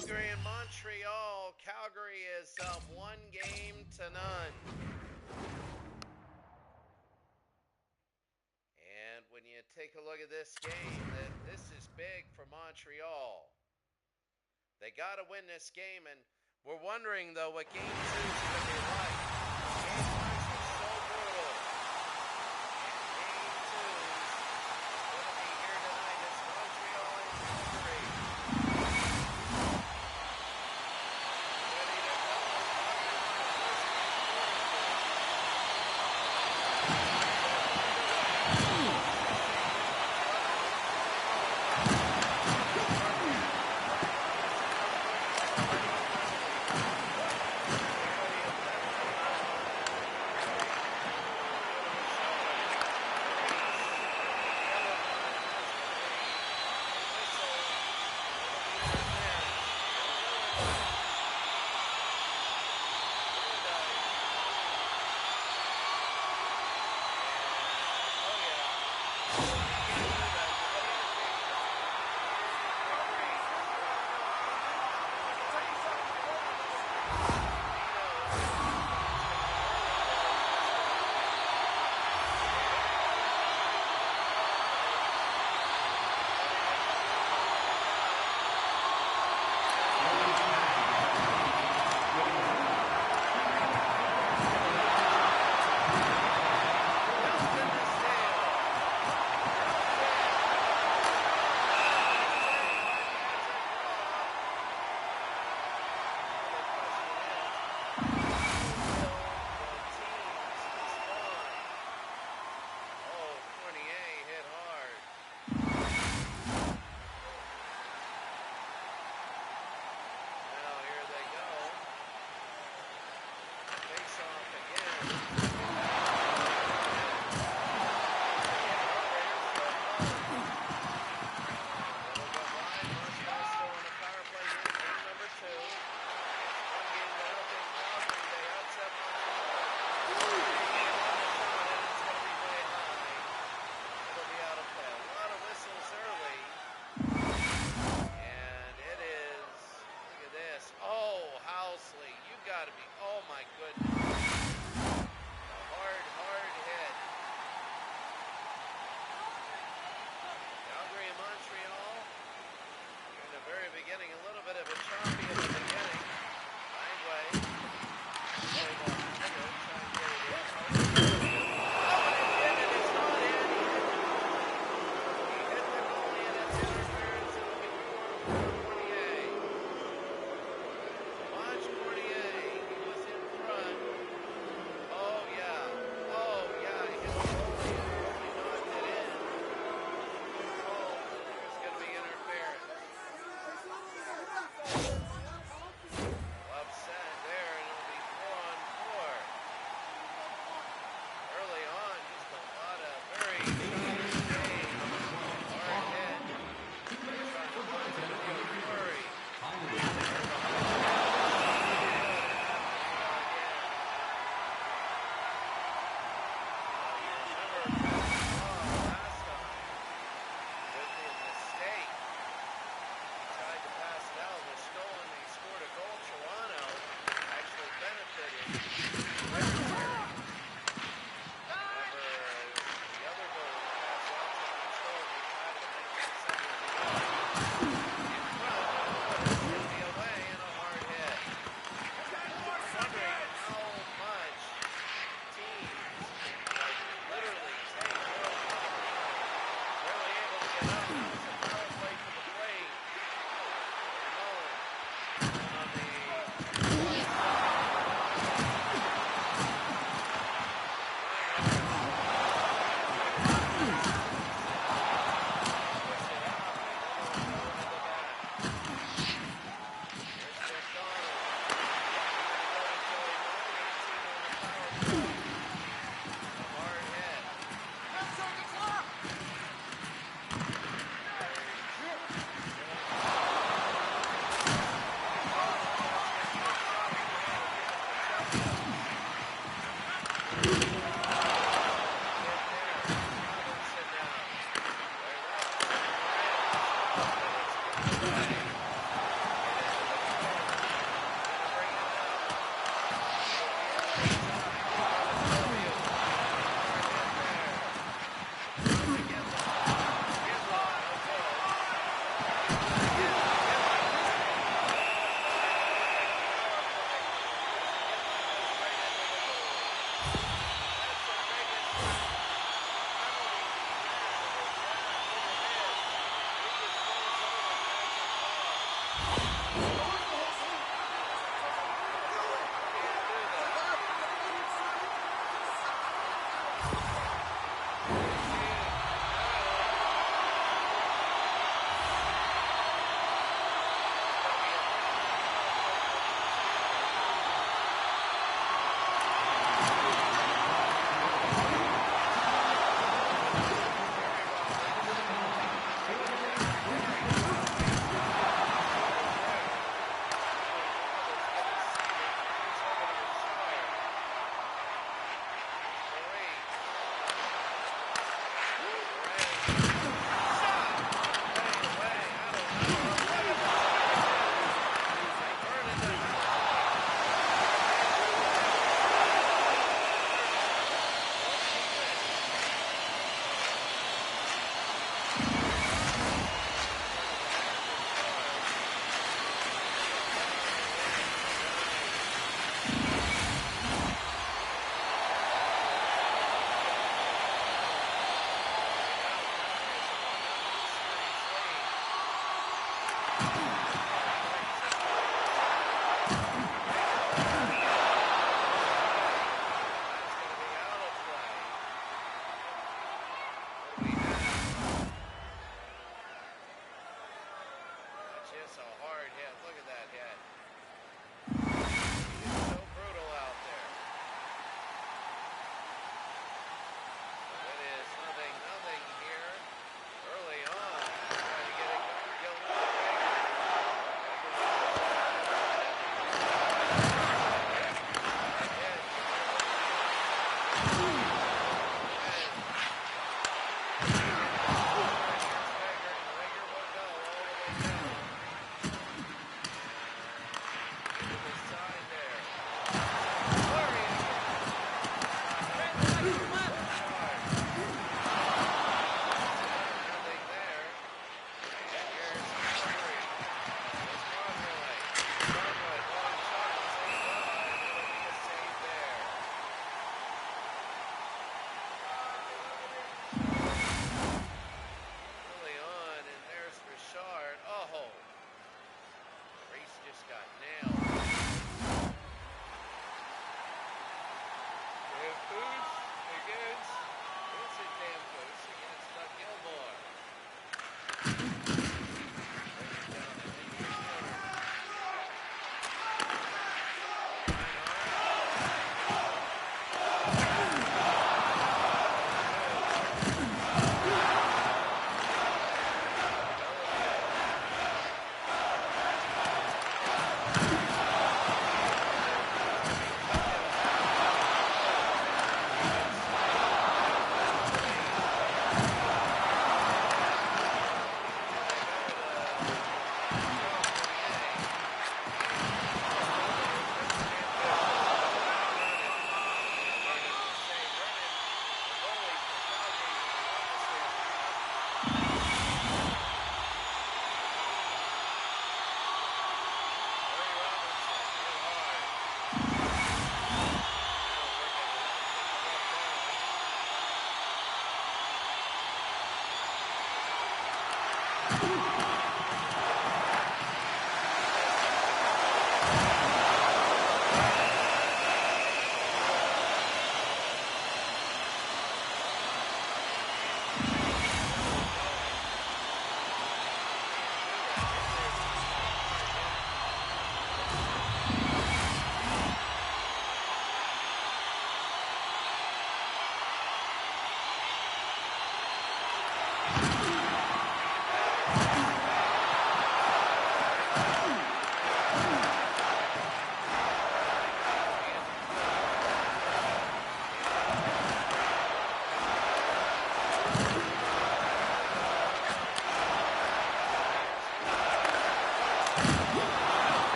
Calgary and Montreal. Calgary is up 1-0. And when you take a look at this game, this is big for Montreal. They got to win this game, and we're wondering, though, what Game 2 is going to be like. Game 1 was so brutal. And Game 2 is going to be here tonight. It's Montreal and Calgary.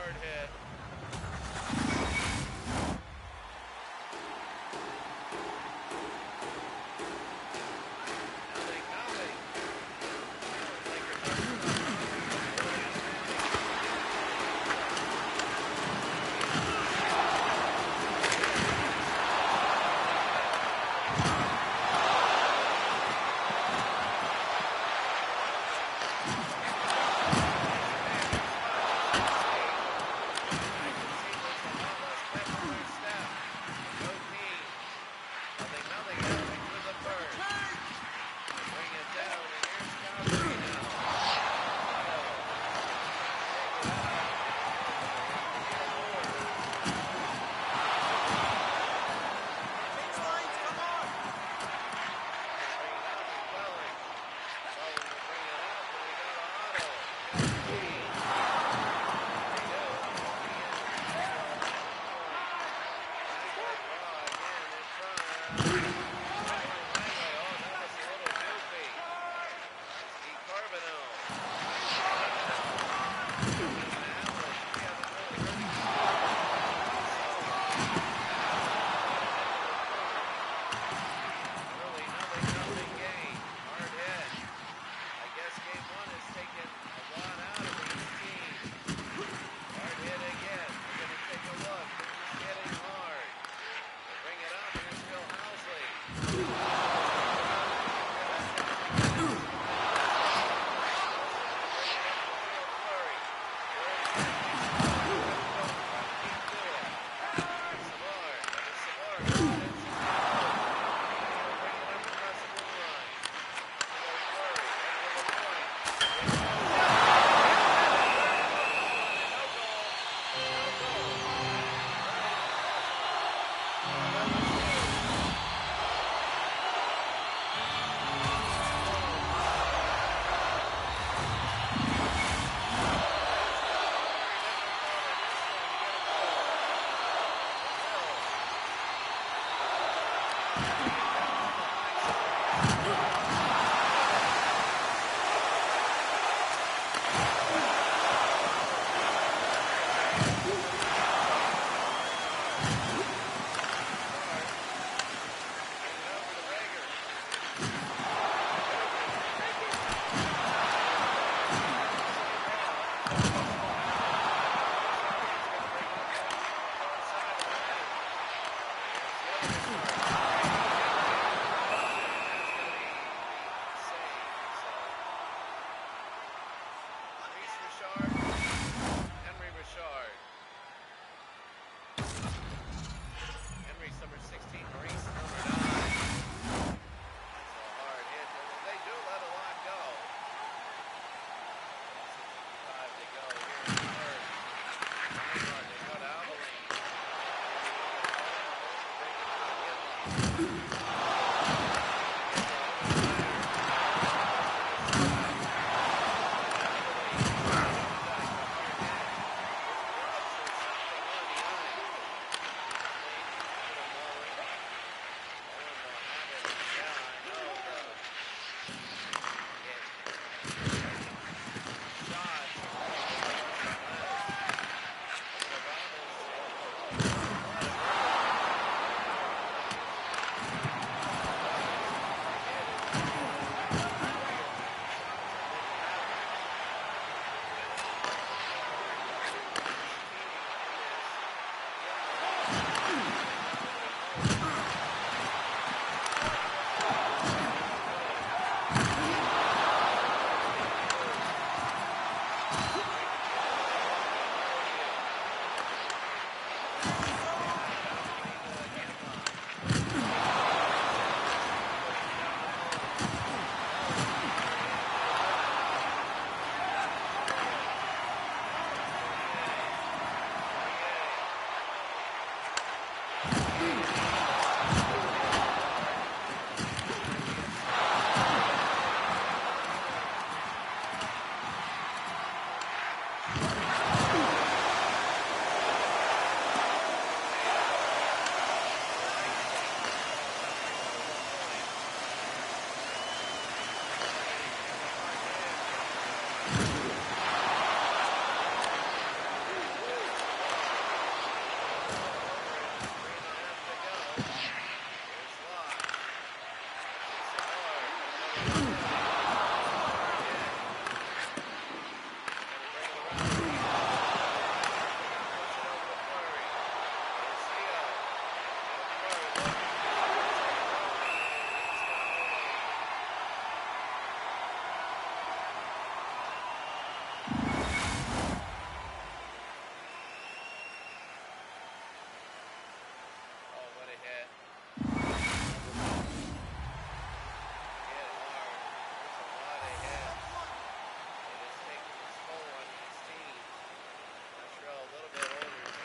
hard hit.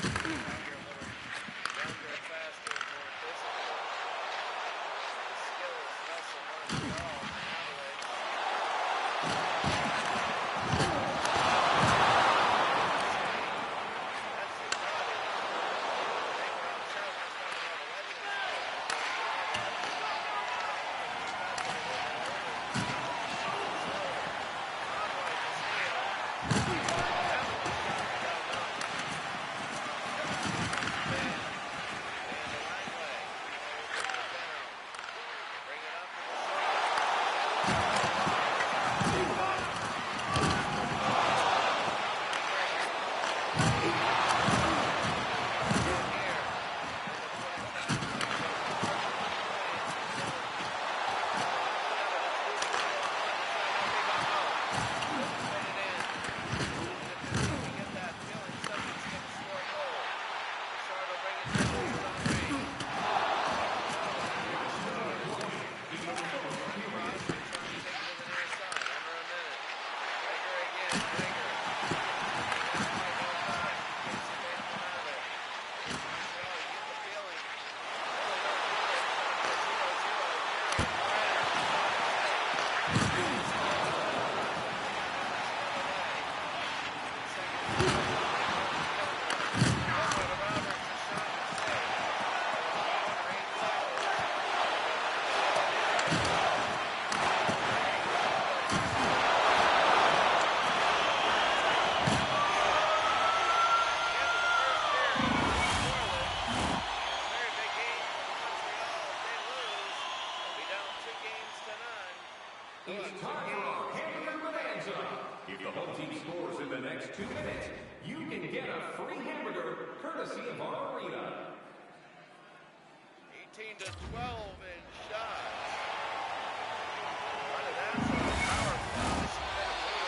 Younger, a little younger, faster, more physical. The skill is less in Montreal than Adelaide. That's the body. They were on south just on the level. It's time for our hamburger bonanza. If the home team scores in the next 2 minutes, you can get a free hamburger courtesy of our arena. 18 to 12 in shots. Part of that's on the power play. This has been a brutal game.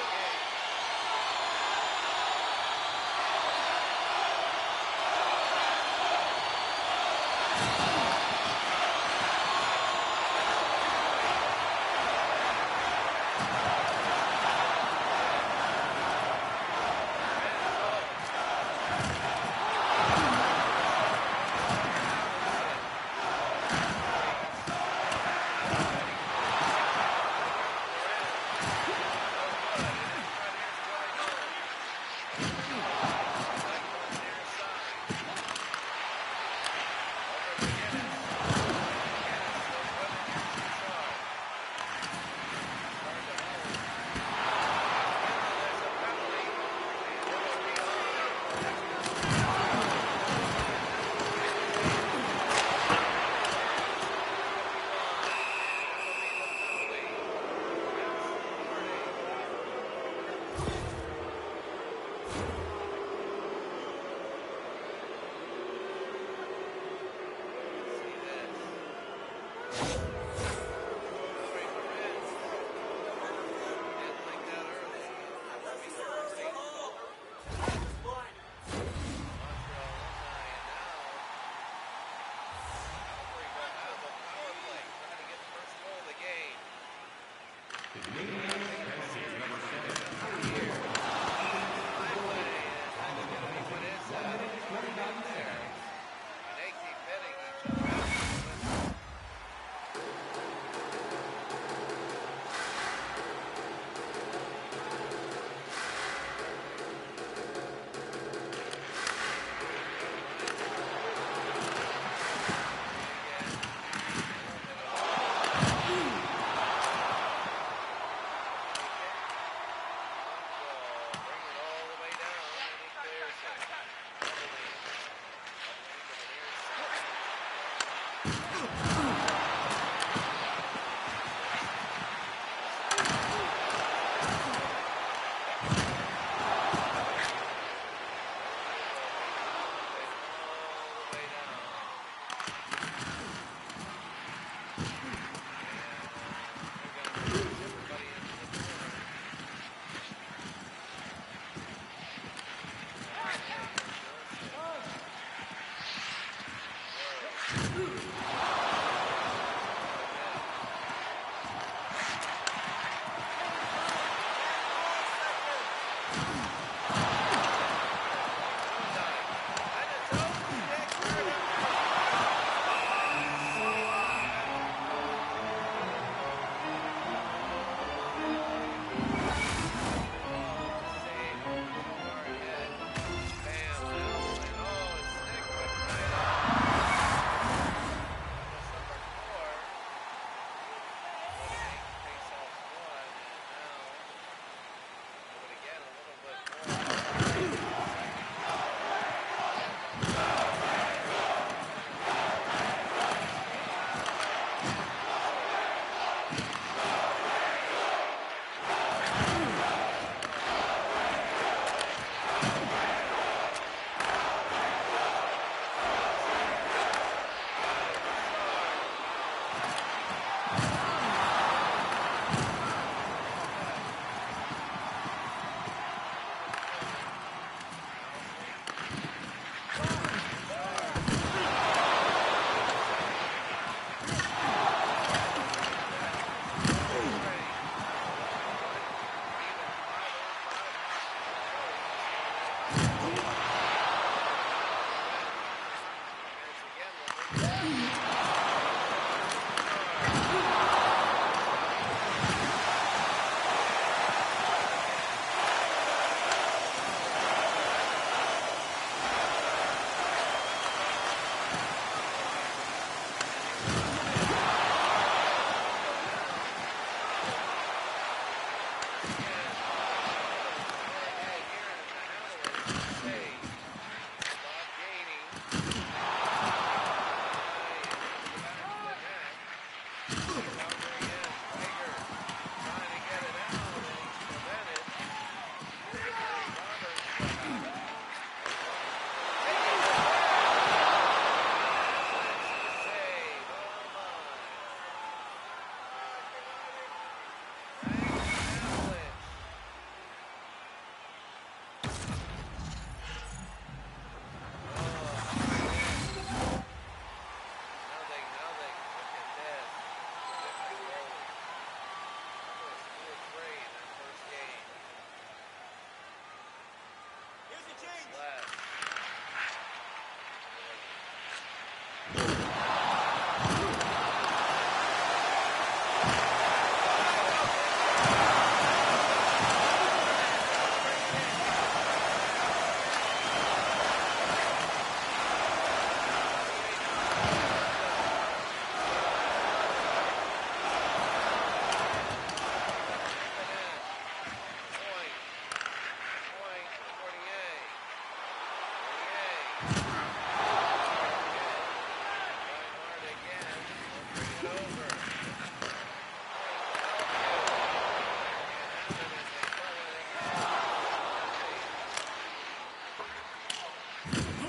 over.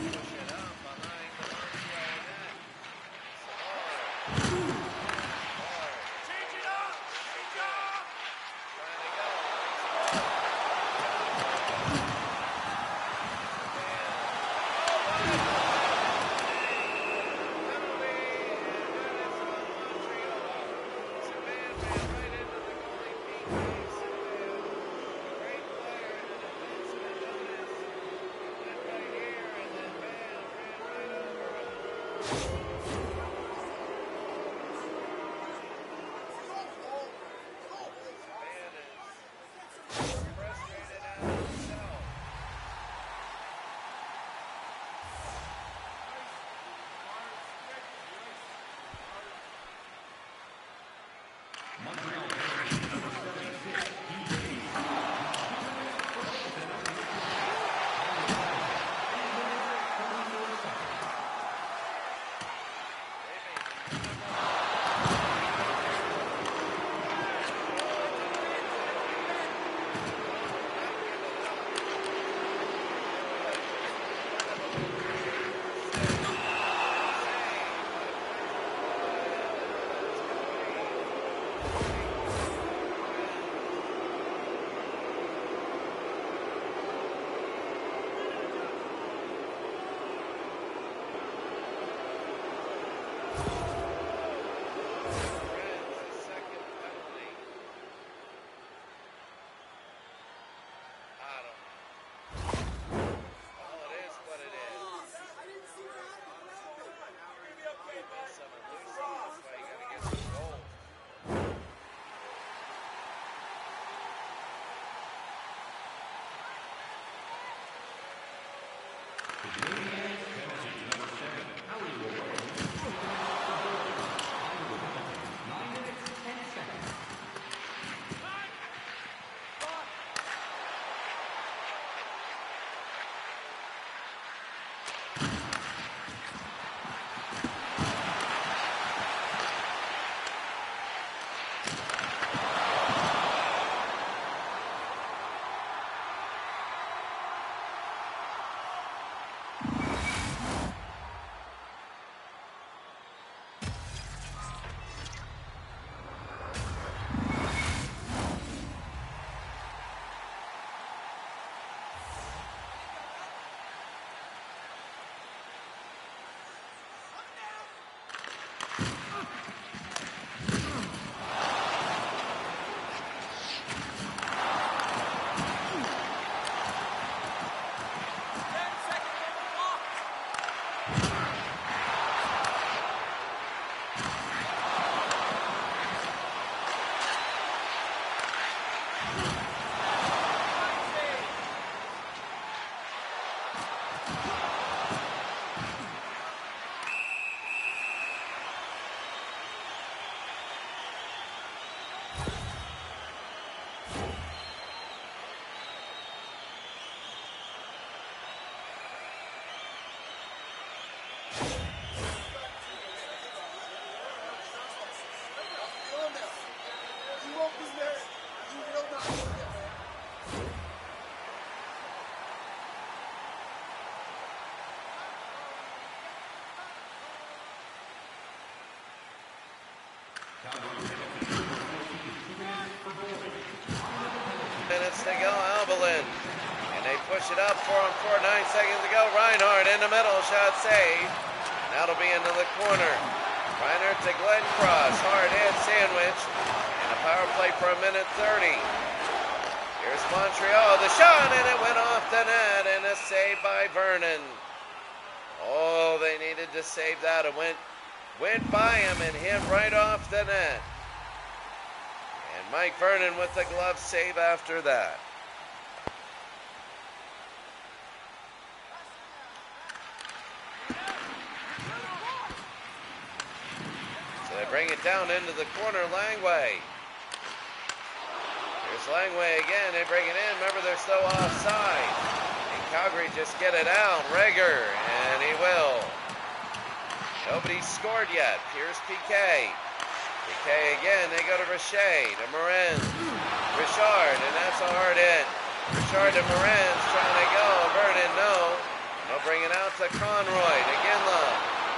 Push it up behind the Montreal net. Change it up! Change up! Trying to go. Minutes to go, Albelin. And they push it up for him 9 seconds to go. Reinhardt in the middle, shot saved. That'll be into the corner. Reinhardt to Glenn Cross, hard hit sandwich. And a power play for 1:30. Here's Montreal, the shot, and it went off the net, and a save by Vernon. Oh, they needed to save that. It went by him and hit right off the net. And Mike Vernon with the glove save after that. So they bring it down into the corner, Langway. Here's Langway again, they bring it in. Remember, they're still offside. And Calgary just get it out. Reger, and he will. Nobody's scored yet. Here's PK. DK again, they go to Richey, to Morenz. Richard, and that's a hard hit. Richard to Morenz, trying to go. Vernon, no. They'll bring it out to Conroy, to Ginla,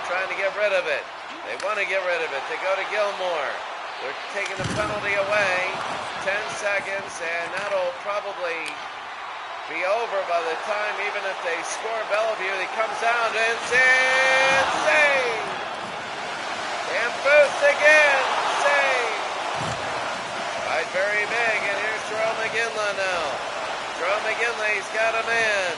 trying to get rid of it. They want to get rid of it. They go to Gilmore. They're taking the penalty away. 10 seconds, and that'll probably be over by the time, even if they score Bellevue. He comes down and save! And Booth again, save! Right, very big, and here's Jerome McGinley now. Jerome McGinley's got a man.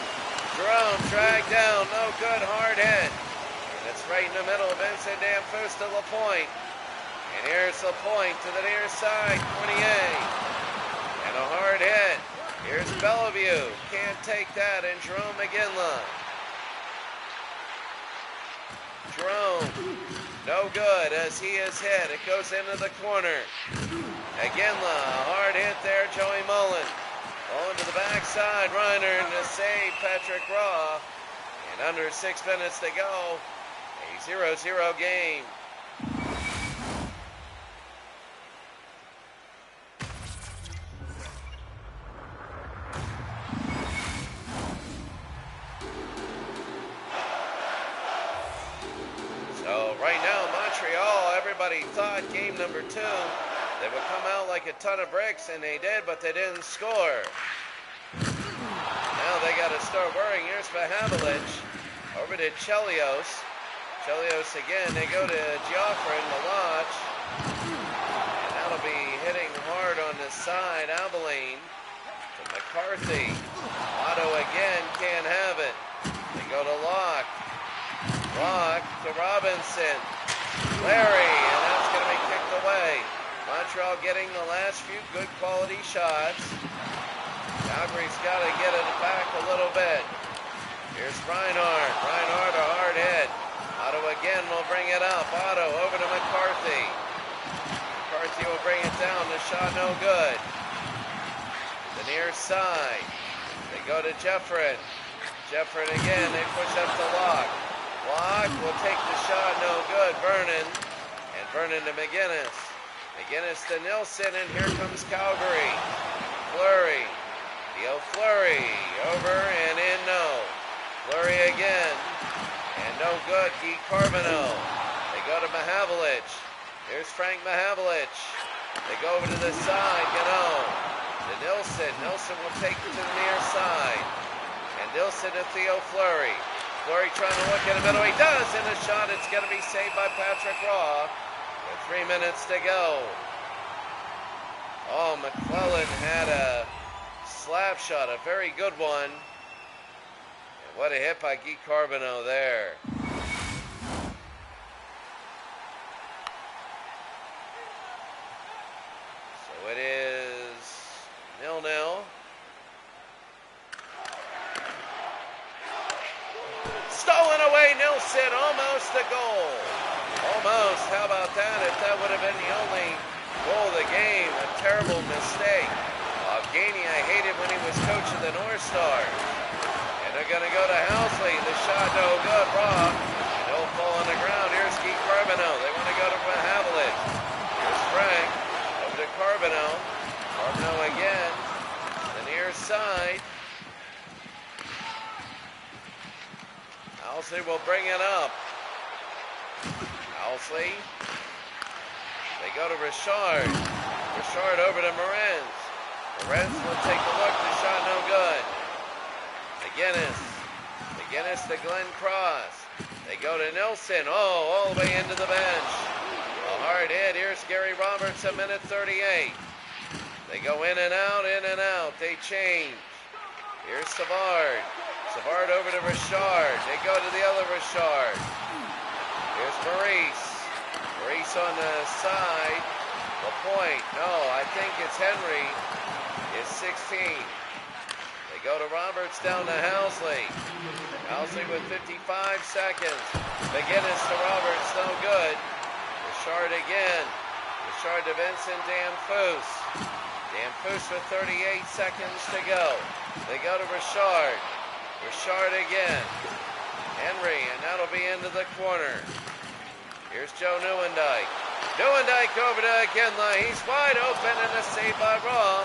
Jerome dragged down, no good, hard hit. And it's right in the middle of Vincent Damphus to LaPointe. And here's LaPointe to the near side, Cornier. And a hard hit. Here's Bellevue, can't take that, and Jerome McGinley. Jerome, no good as he is hit. It goes into the corner. Ginla, a hard hit there, Joey Mullen. On to the backside, Reiner to save Patrick Raw. And under 6 minutes to go, a 0-0 game. So right now, Montreal, everybody thought game number 2, they would come out like a ton of bricks, and they did, but they didn't score. Now they got to start worrying. Here's Mahavlich over to Chelios. Chelios again. They go to Geoffrey and Malach. And that'll be hitting hard on the side. Abilene to McCarthy. Otto again can't have it. They go to Locke. Locke to Robinson. Larry, and that's going to be kicked away. Montreal getting the last few good quality shots. Calgary's got to get it back a little bit. Here's Reinhardt. Reinhardt, a hard hit. Otto again will bring it up. Otto over to McCarthy. McCarthy will bring it down. The shot no good. The near side. They go to Jeffrin. Jeffrin again. They push up to Locke. Locke will take the shot no good. Vernon. And Vernon to McGinnis. McGinnis to Nilsson, and here comes Calgary. Fleury. Theo Fleury. Over and in, no. Fleury again. And no good. Guy Carbonneau. They go to Mahavlich. Here's Frank Mahavlich. They go over to the side. Gano. To Nilsson. Nilsson will take it to the near side. And Nilsson to Theo Fleury. Fleury trying to look in the middle. He does, and the shot, it's going to be saved by Patrick Raw. 3 minutes to go. Oh, McClellan had a slap shot, a very good one. And what a hit by Guy Carbonneau there. So it is 0-0. Stolen away, Nilsson, almost a goal. Almost. How about that? If that would have been the only goal of the game, a terrible mistake. Gainey, I hated when he was coach of the North Stars. And they're going to go to Housley. The shot no good. Raw. And he'll fall on the ground. Here's Guy Carbonneau. They want to go to Mahavlich. Here's Frank. Over to Carbonneau. Carbonneau again. The near side. Housley will bring it up. Housley. They go to Richard. Richard over to Morenz. Morenz will take a look. The shot no good. McGinnis. McGinnis to Glenn Cross. They go to Nilsson. Oh, all the way into the bench. A hard hit. Here's Gary Roberts, a minute 38. They go in and out, in and out. They change. Here's Savard. Savard over to Richard. They go to the other Richard. Here's Maurice. Maurice on the side. LaPointe. No, I think it's Henry. Is 16. They go to Roberts down to Housley. Housley with 55 seconds. McGinnis to Roberts. No good. Richard again. Richard to Vincent Damphus. Damphus with 38 seconds to go. They go to Richard. Richard again. Henry, and that'll be into the corner. Here's Joe Neuendijk. Neuendijk over to Ginla. He's wide open and a save by Raw.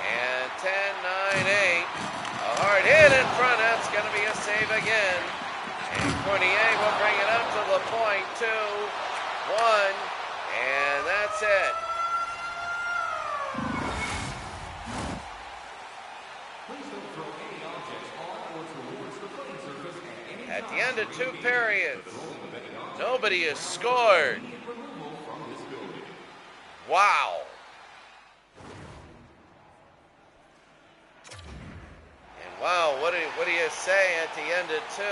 And 10-9-8. A hard hit in front. That's going to be a save again. And Cornier will bring it up to the point. 2-1. And that's it. At the end of 2 periods, nobody has scored. Wow. And wow, what do you say at the end of 2?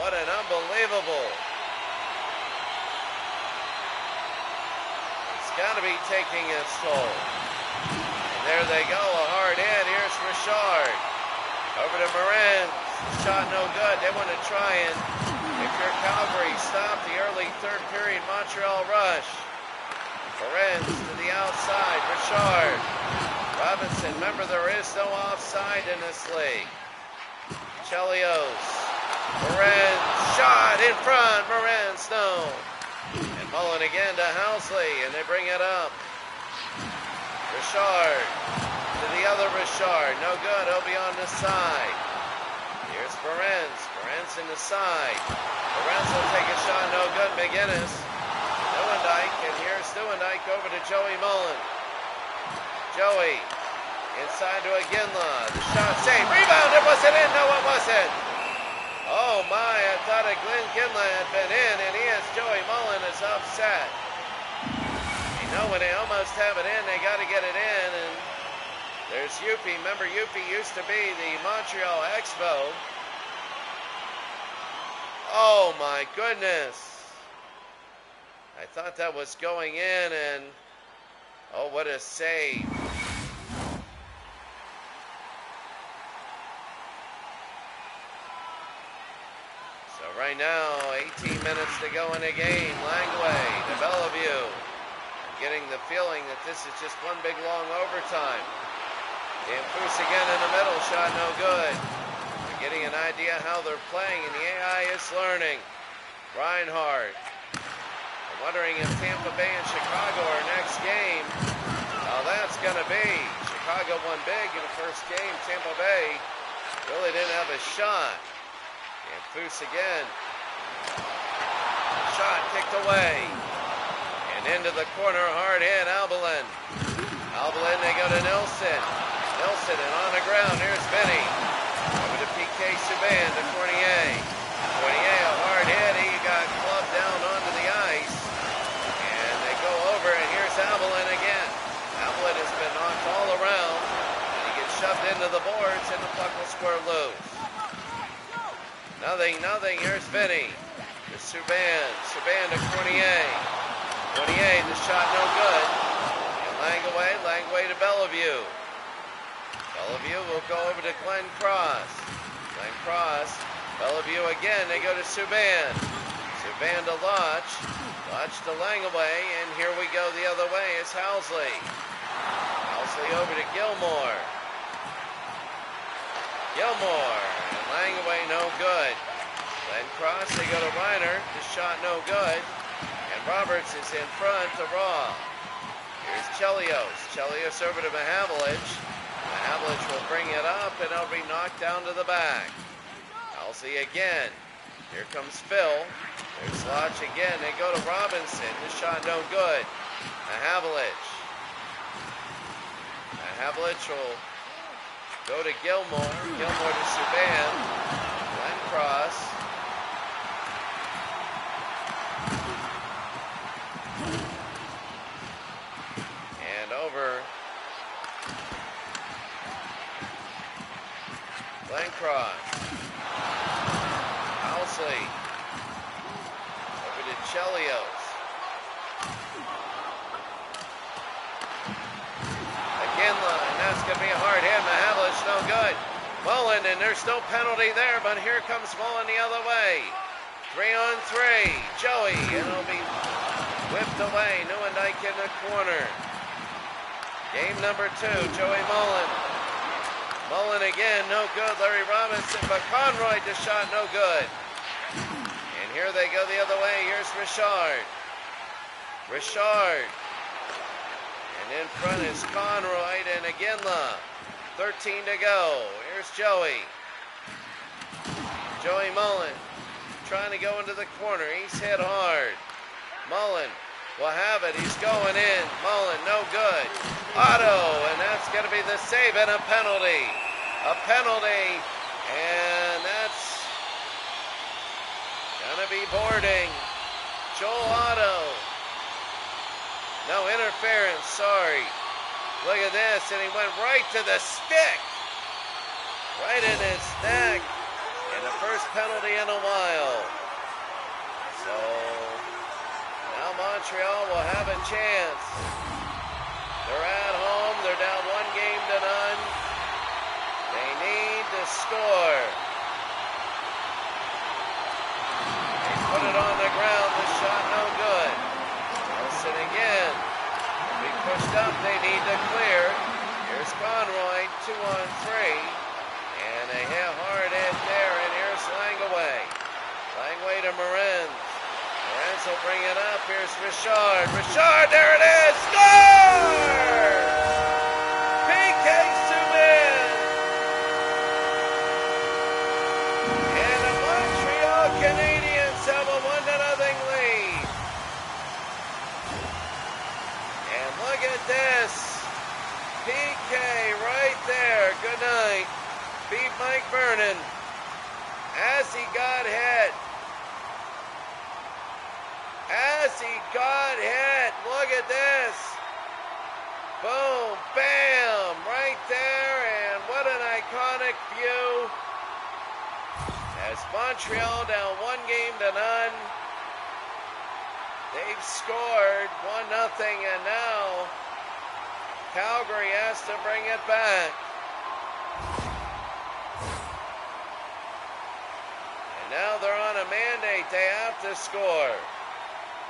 What an unbelievable. It's got to be taking its toll. And there they go, a hard hit. Here's Richard. Over to Morin. Shot no good. They want to try and, if you're Calgary, stop the early third period Montreal rush. Ferenc to the outside. Richard. Robinson. Remember, there is no offside in this league. Chelios. Morin. Shot in front. Morin's no. And Mullen again to Housley. And they bring it up. Richard. To the other Richard. No good. He'll be on the side. Here's Ferenc. Ferenc in the side. Ferenc will take a shot. No good. McGinnis. Neuendijk. And here's Neuendijk over to Joey Mullen. Joey. Inside to Ginla. The shot saved. Rebound. It wasn't in. No, it wasn't. Oh my. I thought Glenn Ginla had been in. And he is. Joey Mullen is upset. You know, when they almost have it in, they got to get it in. And there's Yuppie. Remember, Yuppie used to be the Montreal Expo. Oh, my goodness. I thought that was going in, and oh, what a save. So right now, 18 minutes to go in the game. Langley to Bellevue. I'm getting the feeling that this is just one big long overtime. Danfus again in the middle, shot no good. We're getting an idea how they're playing, and the AI is learning. Reinhardt. I'm wondering if Tampa Bay and Chicago are next game. How that's going to be. Chicago won big in the first game. Tampa Bay really didn't have a shot. Danfus again. Shot kicked away. And into the corner, hard hit, Albelin. Albelin, they go to Nelson. Nelson, and on the ground, here's Vinny. Over to PK Subban to Cornier. Cornier, a hard hit. He got clubbed down onto the ice. And they go over, and here's Albelin again. Albelin has been knocked all around. And he gets shoved into the boards, and the puck will score loose. Nothing. Here's Vinny. To Subban. Subban to Cornier. Cornier, the shot no good. And Langway to Bellevue. Bellevue will go over to Glenn Cross. Glenn Cross. Bellevue again. They go to Subban. Subban to Lodge. Lodge to Langway. And here we go the other way. It's Housley. Housley over to Gilmore. Gilmore. And Langway no good. Glenn Cross. They go to Reiner. The shot no good. And Roberts is in front to Raw. Here's Chelios. Chelios over to Mahavlich. Mahavlich will bring it up, and it'll be knocked down to the back. Halsey again. Here comes Phil. There's Lodge again. They go to Robinson. The shot no good. Mahavlich. Mahavlich will go to Gilmore. Gilmore to Subban. Glenn Cross. And over. Glenn Cross. Housley. Over to Chelios. Again, and that's going to be a hard hit. Mahavlich no good. Mullen, and there's no penalty there, but here comes Mullen the other way. 3-on-3. Joey, and it'll be whipped away. Neuendijk in the corner. Game number 2, Joey Mullen. Mullen again, no good. Larry Robinson, but Conroy, the shot no good. And here they go the other way. Here's Richard. Richard. And in front is Conroy and Aginla. 13 to go. Here's Joey. Joey Mullen trying to go into the corner. He's hit hard. Mullen will have it. He's going in. Mullen, no good. Otto, and that's going to be the save and a penalty. A penalty, and that's going to be boarding. Joel Otto. No interference, sorry. Look at this, and he went right to the stick. Right in his neck. And the first penalty in a while. So now Montreal will have a chance. They're at home. They're down 1-0. They need to score. They put it on the ground. The shot no good. Nelson again. Be pushed up. They need to clear. Here's Conroy. 2-on-3. And a hard hit there, and here's Langaway. Langaway to Morenz. Morenz will bring it up. Here's Richard. Richard, there it is! Score! PK Subban! And the Montreal Canadiens have a 1-0 lead. And look at this. PK right there. Good night. Beat Mike Vernon as he got hit. As he got hit. Look at this. Boom, bam, right there. And what an iconic view. As Montreal down 1-0. They've scored 1-0, and now Calgary has to bring it back. Now they're on a mandate. They have to score.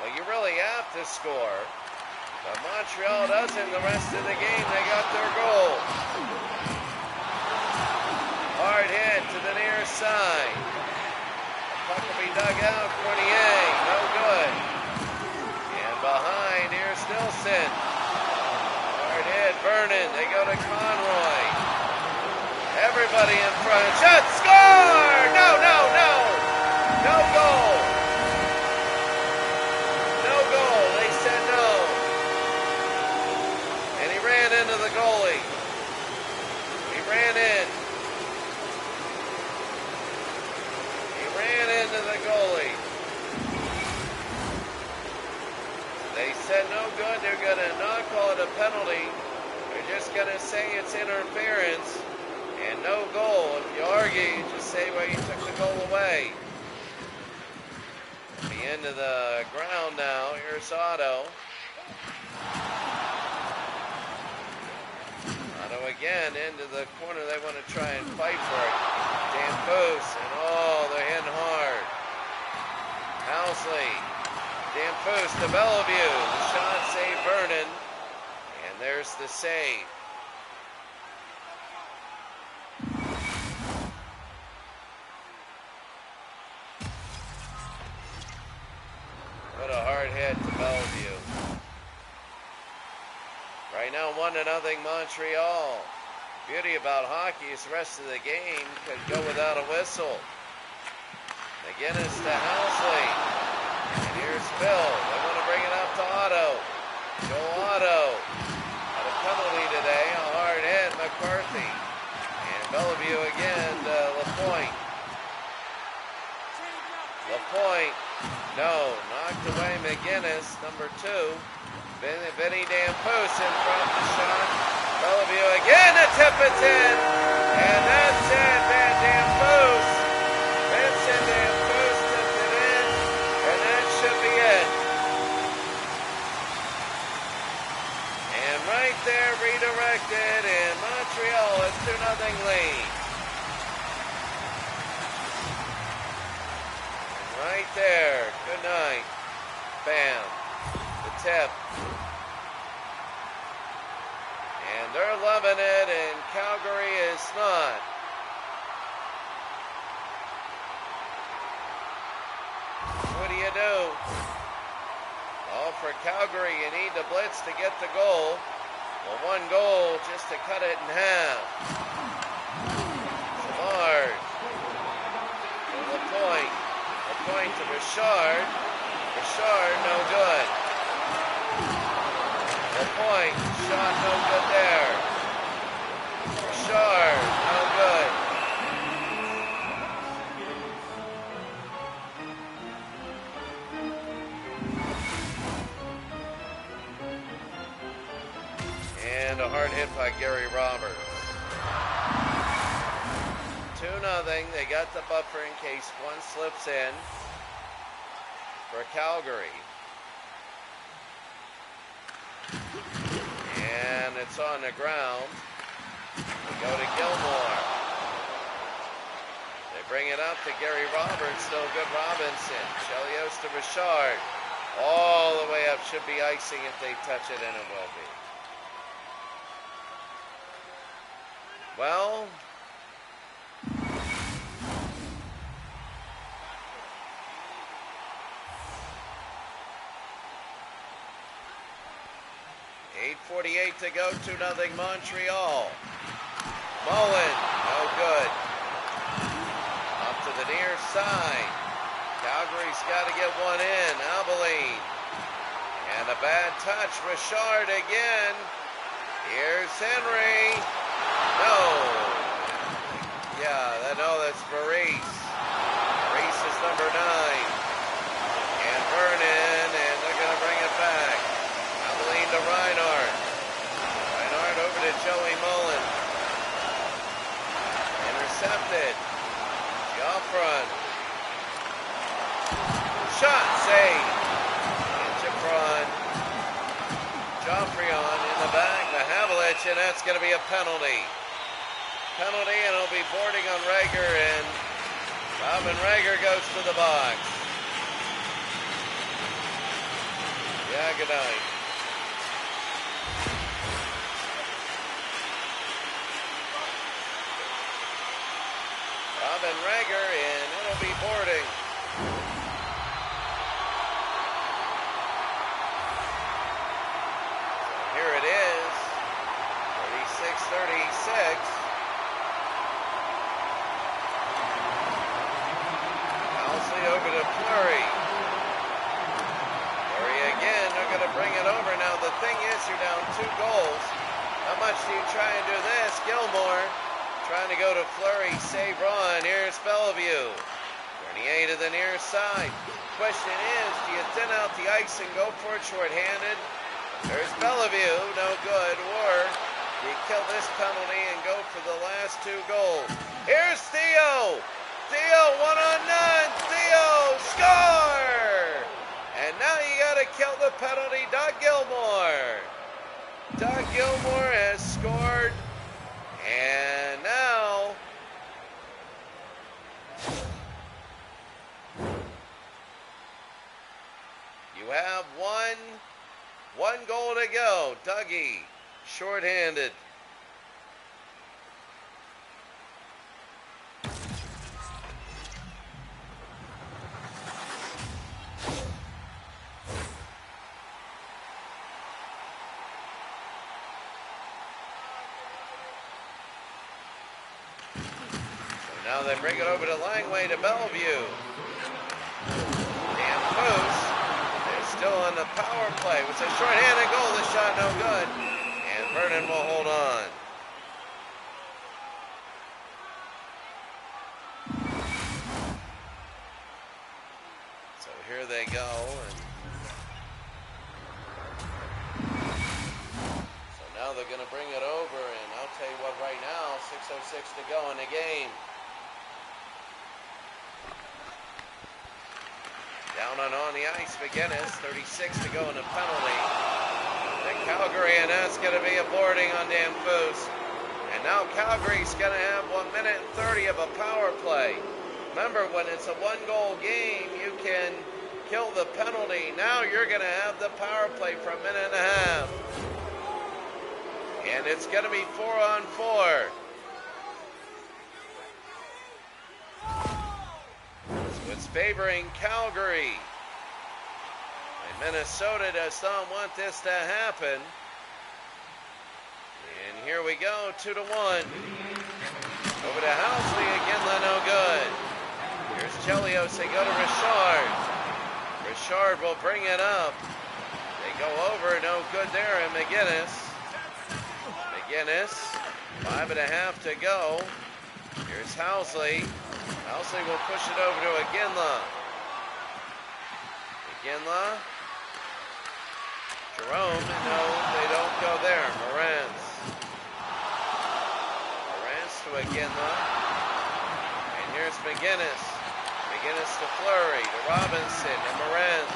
Well, you really have to score. But Montreal doesn't the rest of the game. They got their goal. Hard hit to the near side. The puck will be dug out. Cornier, no good. And behind, here's Nilsson. Hard hit, Vernon. They go to Conroy. Everybody in front. Shot, score! No, no, no! No goal. No goal. They said no. And he ran into the goalie. He ran in. He ran into the goalie. They said no good. They're going to not call it a penalty. They're just going to say it's interference. And no goal. If you argue, you just say, well, you took the goal away. The end of the ground now. Here's Otto. Otto again into the corner. They want to try and fight for it. Damphousse. And oh, they're hitting hard. Housley. Damphousse to Bellevue. The shot saved Vernon. And there's the save. What a hard hit to Bellevue. Right now, 1-0 Montreal. Beauty about hockey is the rest of the game could go without a whistle. McGinnis to Housley. And here's Bill. They want to bring it up to Otto. Joe Otto. Had a penalty today. A hard hit, McCarthy. And Bellevue again to Lapointe. Lapointe. No, knocked away McGinnis, number 2. Vinny Damphousse in front of the shot. Bellevue again to tip it in. And that's it, Van Damphousse. Vincent Damphousse tipped it in. And that should be it. And right there, redirected, and Montreal has 2-0 lead. Right there. Good night. Bam. The tip. And they're loving it, and Calgary is not. you do? Well, for Calgary, you need the blitz to get the goal. Well, one goal just to cut it in half. Savard for the point. The point to Richard. Richard, no good. The point, shot no good there. Richard, no good. And a hard hit by Gary Roberts. 2-0. They got the buffer in case one slips in for Calgary. And it's on the ground. We go to Gilmore. They bring it up to Gary Roberts. No good, Robinson. Chelios to Richard. All the way up. Should be icing if they touch it, and it will be. Well, .48 to go, 2-0 Montreal. Mullen, no good. Up to the near side. Calgary's got to get one in. Abilene. And a bad touch. Richard again. Here's Henry. No. Yeah, that's Maurice. Maurice is number 9. And Vernon, and they're going to bring it back. Abilene to Reinhardt. Reinhardt over to Joey Mullen. Intercepted. Joffron. Shot save. And Joffrion in the back. Mahavlich, and that's going to be a penalty. Penalty, and it'll be boarding on Rager, and Robin Rager goes to the box. Yeah, good night. Robin Rager, and it'll be boarding. So here it is, 36-36. Over to Fleury. Fleury again, they're going to bring it over. Now the thing is, you're down 2 goals. How much do you try and do this? Gilmore trying to go to Fleury, save run. Here's Bellevue. Bernier to the near side. Question is, do you thin out the ice and go for it short-handed? There's Bellevue, no good. Or do you kill this penalty and go for the last 2 goals? Here's Theo. Theo, 1-on-none. Theo, score! And now you got to kill the penalty. Doug Gilmore. Doug Gilmore has scored. And now you have one goal to go. Dougie, shorthanded. Now they bring it over to Langway to Bellevue. Dan Foose is still on the power play. With a short-handed goal, the shot no good. And Vernon will hold on. So here they go. So now they're going to bring it over. And I'll tell you what, right now, 6:06 to go in the game. Down on the ice, McGinnis, 36 to go in the penalty. And Calgary, and that's going to be a boarding on Dan Foose. And now Calgary's going to have 1 minute and 30 of a power play. Remember, when it's a 1-goal game, you can kill the penalty. Now you're going to have the power play for a minute and a half. And it's going to be 4-on-4. It's favoring Calgary. Minnesota does not want this to happen. And here we go, 2-1. Over to Housley, again, no good. Here's Chelios, they go to Richard. Richard will bring it up. They go over, no good there, and McGinnis. 5.5 to go. Here's Housley. Housley will push it over to Iginla. Jerome, no, they don't go there. Morantz to Iginla. And here's McGinnis. McGinnis to Fleury, to Robinson, and Morantz.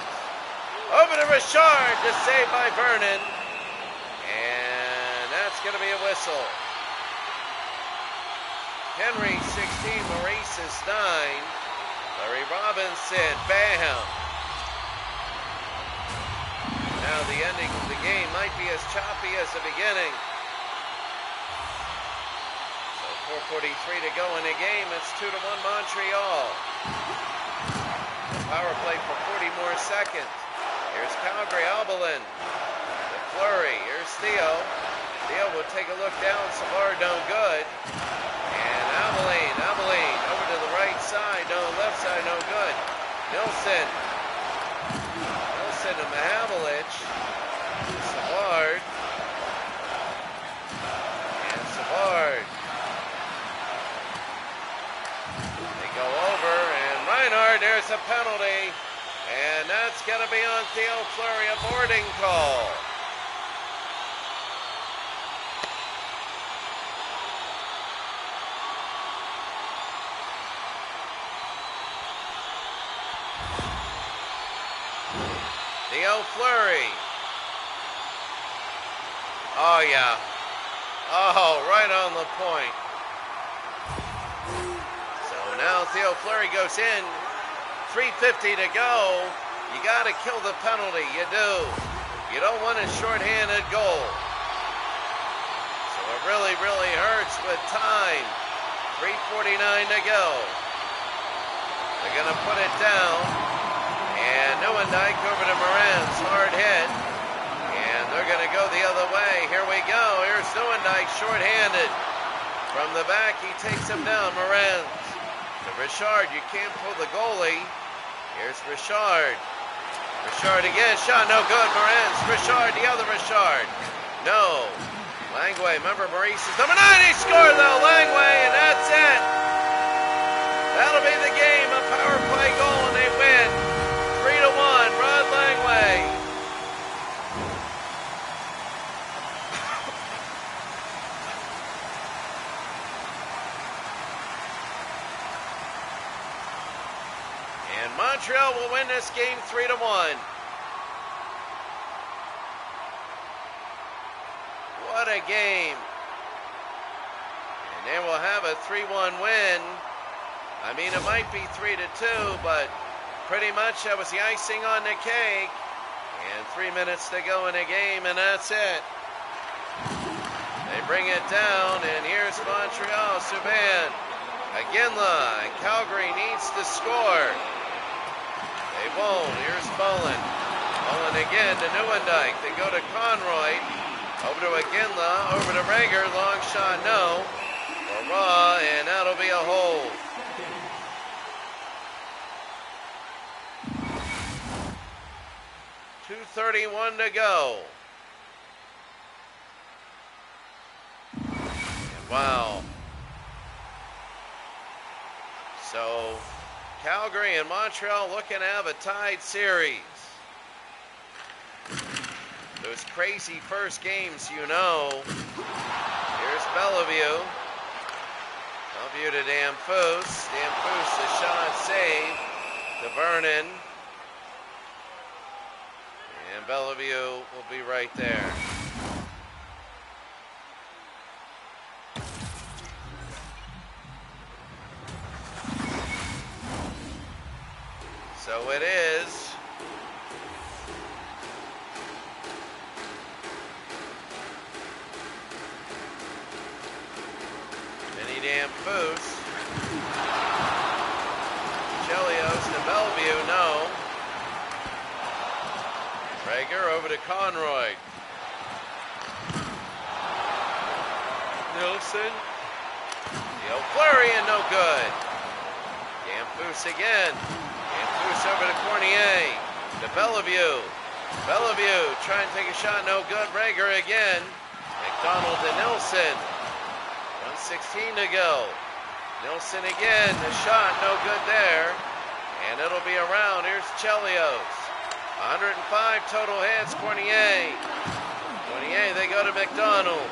Over to Richard, to save by Vernon. And that's going to be a whistle. Henry 16, Maurice is 9. Larry Robinson, bam. Now the ending of the game might be as choppy as the beginning. So 4:43 to go in the game. It's 2-1 Montreal. Power play for 40 more seconds. Here's Calgary, Albelin. The Fleury. Here's Theo. Theo will take a look down. Savard no good. And Albelin over to the right side. No, left side no good. Nilsson to Mahavlich. Savard. And Savard. They go over, and Reinhardt, there's a penalty. And that's going to be on Theo Fleury, a boarding call. Theo Fleury. Oh, yeah. Oh, right on the point. So now Theo Fleury goes in. 3:50 to go. You got to kill the penalty. You do. You don't want a shorthanded goal. So it really, really hurts with time. 3:49 to go. They're going to put it down. And Neuendijk over to Morantz, hard hit. And they're going to go the other way. Here we go. Here's Neuendijk, shorthanded. From the back, he takes him down, Morantz. To Richard, you can't pull the goalie. Here's Richard. Richard again, shot no good, Morantz. Richard, the other Richard. No. Langway, remember Maurice is number 9. He scored though, Langway, and that's it. That'll be the game, a power play goal, and they win. 3-1, Rod Langway. And Montreal will win this game 3-1. What a game. And they will have a 3-1 win. I mean, it might be 3-2, but pretty much that was the icing on the cake. And 3 minutes to go in the game, and that's it. They bring it down, and here's Montreal, Subban. Iginla, and Calgary needs to score. They won't. Here's Mullen. Mullen again to Neuendijk. They go to Conroy. Over to Iginla. Over to Rager. Long shot, no. Raw, and that'll be a hold. .231 to go. And wow. So Calgary and Montreal looking to have a tied series. Those crazy first games, you know. Here's Bellevue. Bellevue to Damphousse. Damphousse, the shot saved to Vernon. And Bellevue will be right there. So it is. Vinny Damphousse. Chelios to Bellevue, no. Rager over to Conroy. Nilsson. The flurry and no good. Gamfoos again. Gamfoos over to Cornier. To Bellevue. Bellevue trying to take a shot, no good. Rager again. McDonald to Nilsson. 1:16 to go. Nilsson again. The shot, no good there. And it'll be around. Here's Chelios. 105 total hits. Cornier. Cornier, they go to McDonald.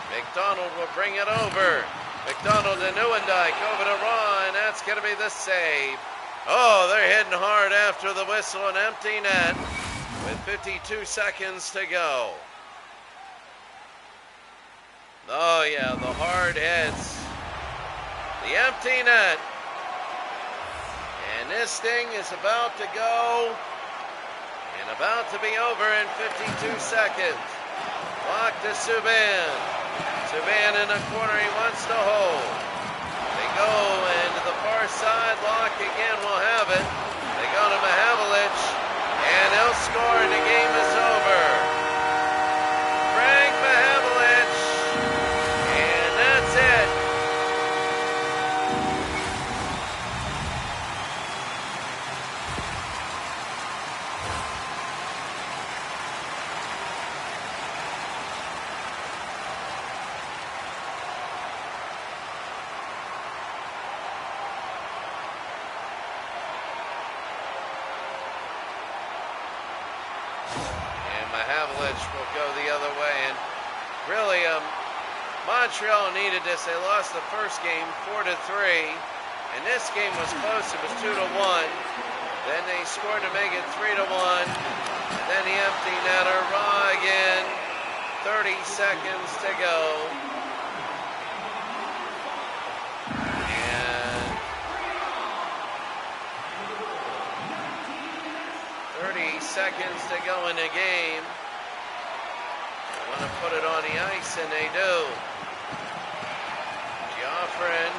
McDonald will bring it over. McDonald to Neuendijk, over to Ron. That's going to be the save. Oh, they're hitting hard after the whistle, an empty net with 52 seconds to go. Oh, yeah, the hard hits. The empty net. And this thing is about to go and about to be over in 52 seconds. Lock to Subban. Subban in the corner, he wants to hold. They go into the far side, Lock again will have it. They go to Mahavlich, and they'll score, and the game is over. Frank Mahavlich, and that's it. Mahavlich will go the other way, and really, Montreal needed this. They lost the first game 4-3, and this game was close. It was 2-1. Then they scored to make it 3-1, and then the empty netter. Raw again. 30 seconds to go. And 30 seconds to go in the game. They want to put it on the ice, and they do. Joffrin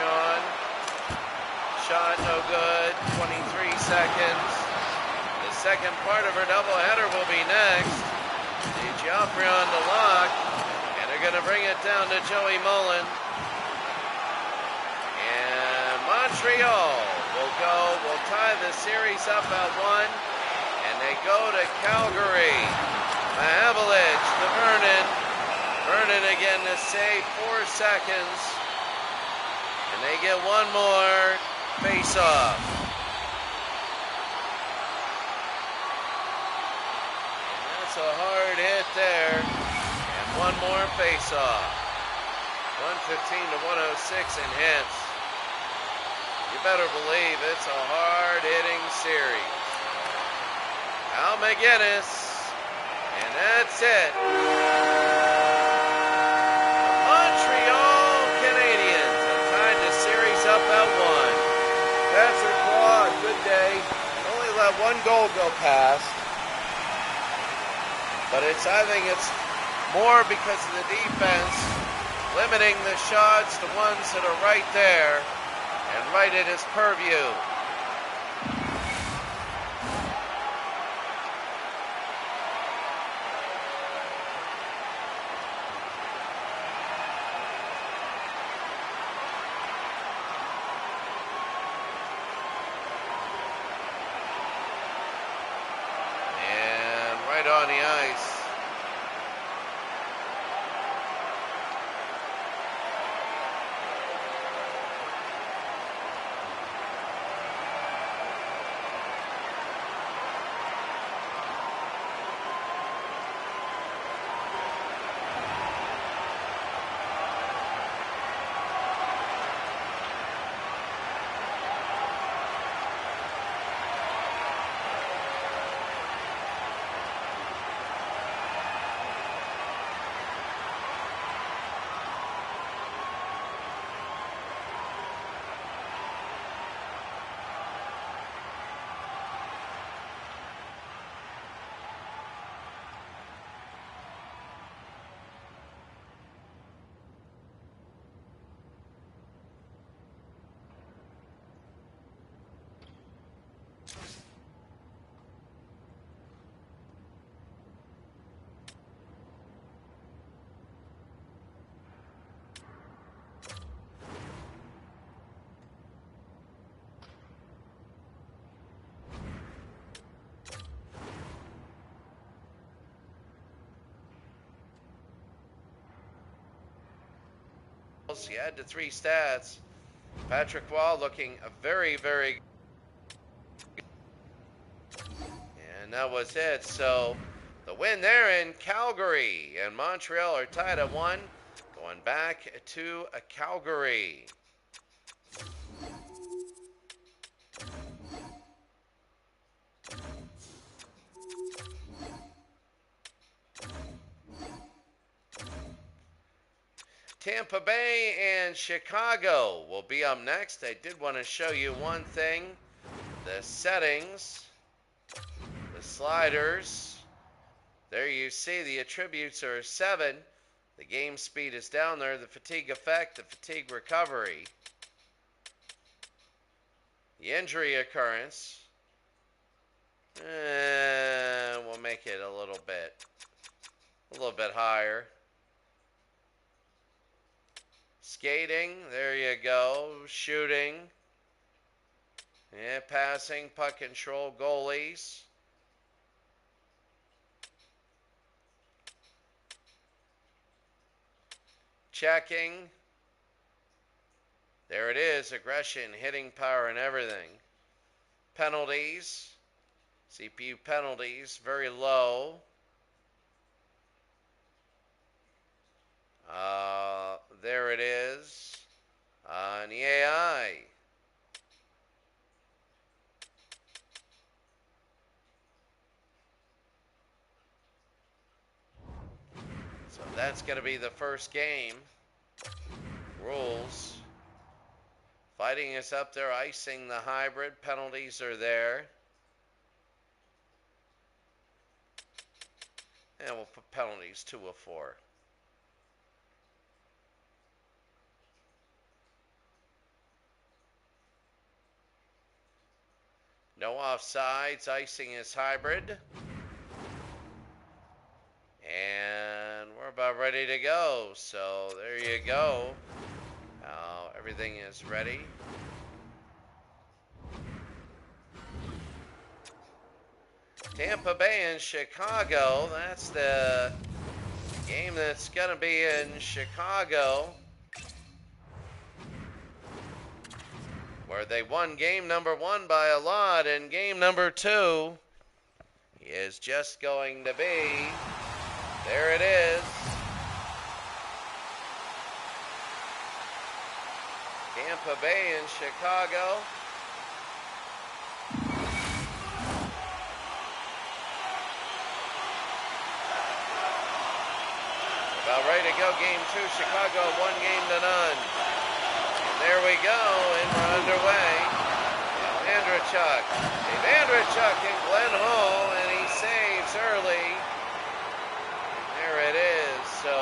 on. Shot no good. 23 seconds. The second part of her doubleheader will be next. Joffrin on the lock, and they're going to bring it down to Joey Mullen. And Montreal will tie the series up at 1, and they go to Calgary. Mahavlich to Vernon. Vernon again to save 4 seconds, and they get one more face-off. And that's a hard hit there, and one more face-off. 115 to 106 in hits. You better believe it's a hard-hitting series. Al McGinnis, and that's it. The Montreal Canadiens have tied the series up at 1. Patrick Waugh, good day. Only let one goal go past, but I think it's more because of the defense limiting the shots to ones that are right there and right at his purview. And right on the ice. else. You add the 3 stats. Patrick Waugh looking very, very good. And that was it. So the win there in Calgary and Montreal are tied at 1. Going back to Calgary. Tampa Bay and Chicago will be up next. I did want to show you one thing. The settings, the sliders. There you see the attributes are 7. The game speed is down there. The fatigue effect, the fatigue recovery. The injury occurrence. We'll make it a little bit higher. Skating, there you go. Shooting. Yeah, passing, puck control, goalies. Checking. There it is, aggression, hitting power, and everything. Penalties. CPU penalties, very low. There it is. On the AI. So that's going to be the first game. Rules. Fighting is up there, icing the hybrid. Penalties are there. And we'll put penalties 2 of 4. No offsides, icing is hybrid. And we're about ready to go. So there you go. Everything is ready. Tampa Bay and Chicago. That's the game that's going to be in Chicago, where they won game number 1 by a lot, and game number 2 is just going to be, there it is. Tampa Bay and Chicago. About ready to go, game 2, Chicago 1-0. And there we go, and we're underway. Andrechuk, Dave Andrechuk and Glenn Hall, and he saves early. And there it is, so.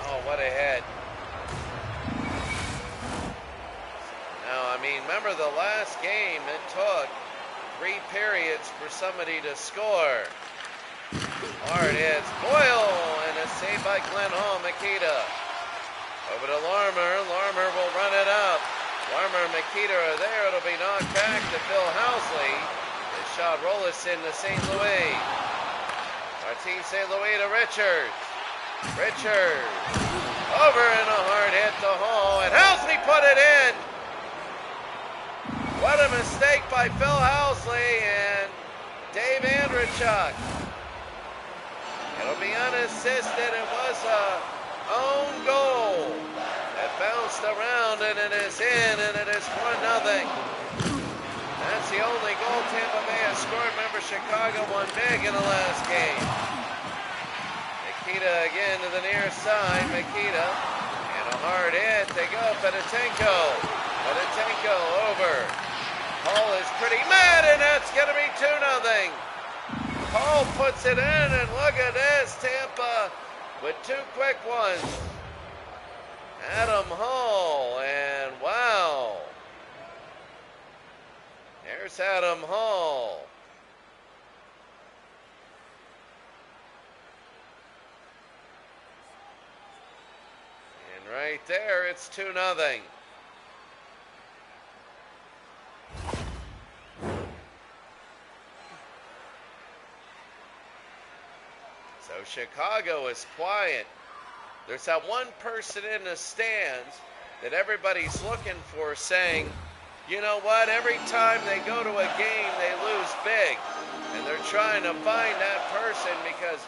Oh, what a hit. Now, I mean, remember the last game, it took 3 periods for somebody to score. Hard hits. Boyle, and a save by Glenn Hall. Makita. Over to Larmer. Larmer will run it up. Larmer and Makita are there. It'll be knocked back to Phil Housley. The shot Rollison to St. Louis. Martin St. Louis to Richards. Richards. Over and a hard hit to Hall. And Housley put it in. What a mistake by Phil Housley and Dave Andrechuk. It'll be unassisted. It was a own goal. It bounced around and it is in, and it is 1-0. That's the only goal Tampa Bay has scored. Remember, Chicago won big in the last game. Makita again to the near side. Makita. And a hard hit. They go. Fedotenko. Fedotenko over. Hall is pretty mad, and that's going to be 2-0. Hall puts it in, and look at this. Tampa with 2 quick ones. Adam Hall, and wow. There's Adam Hall. And right there, it's 2-0. So Chicago is quiet. There's that one person in the stands that everybody's looking for saying, you know what, every time they go to a game, they lose big. And they're trying to find that person because